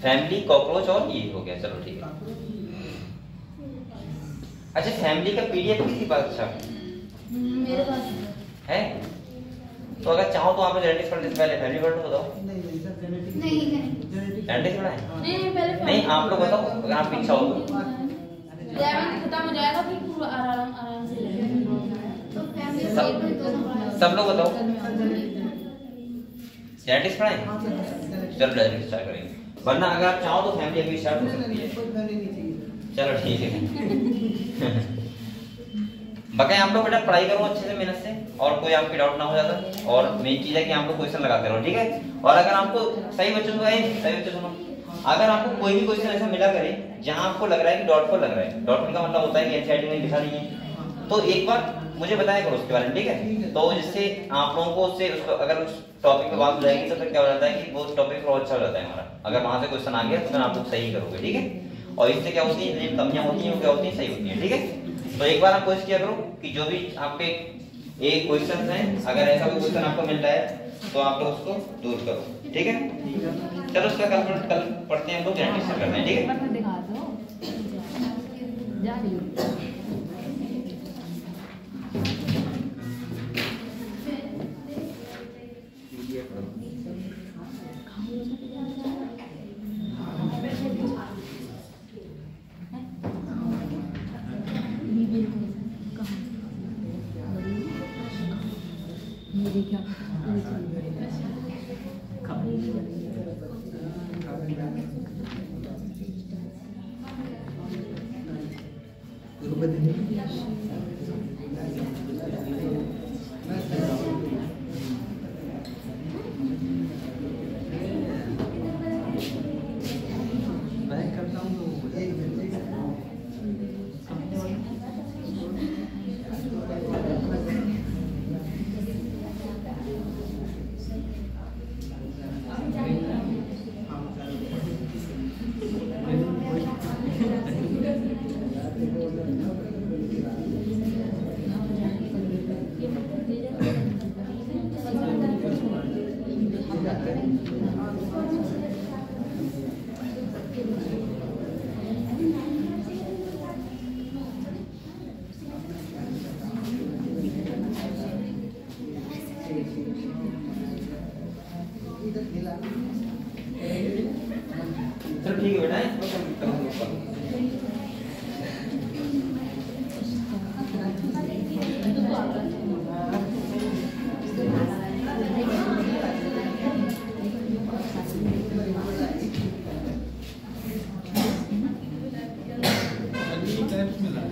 फैमिली, कॉकरोच और ये हो गया, चलो ठीक है। अच्छा, फैमिली का पीडीएफ किसी पास? अच्छा मेरे पास है, तो अगर चाहो तो आप जेनेटिक्स पढ़ लेते, पहले फैमिली पढ़ लो, बताओ? नहीं सर, जेनेटिक्स नहीं जेनेटिक्स पढ़ा है? नहीं पहले नहीं, आप लोग बताओ अगर आपकी इच्छा हो तो। 11 खत्म हो जाएगा फिर पूरा आराम से तो फैमिली दोनों सब लोग बताओ जेनेटिक्स पढ़ा है? हाँ सर, चलो डायरेक्ट स्टार्ट करेंगे, वरना अगर आप चाहो तो फैमिली अभी स्टार्ट हो सकती है। कोई फैमिली नहीं चाहिए। चलो ठीक है। बकाया आप लोग बेटा पढ़ाई करो अच्छे से, मेहनत से, और कोई आपकी डाउट ना हो जाता। और मेन चीज है कि आप लोग क्वेश्चन लगाते रहो, ठीक है? और अगर आपको सही बच्चों को सही बच्चे सुनो, अगर आपको कोई भी क्वेश्चन ऐसा मिला करे जहां आपको लग रहा है कि डॉटफुल लग रहा है, डॉटफुल का मतलब होता है कि एनसीईआरटी में लिखा नहीं है, तो एक बार मुझे बताया करो उसके बारे में, ठीक है? तो जिससे आप लोगों को उससे अगर उस टॉपिक पे बात हो जाएगी तो फिर क्या हो जाता है कि वो टॉपिक और अच्छा हो जाता है हमारा। अगर वहां से क्वेश्चन आ गया तो फिर आप लोग सही करोगे, ठीक है? और इससे क्या होती है, कमियां होती हैं वो क्या होती है, सही होती है, ठीक है? तो एक बार आप कोशिश किया करो कि जो भी आपके एक क्वेश्चन है, अगर ऐसा कोई क्वेश्चन आपको मिल रहा है तो आप लोग उसको दूर करो, ठीक है? चलो उसका कल पढ़ते हैं हम लोग, जेनेटिक्स करते हैं, ठीक है? दिखा दो जा रही हूँ। चलो ठीक है बेटा, मिला है।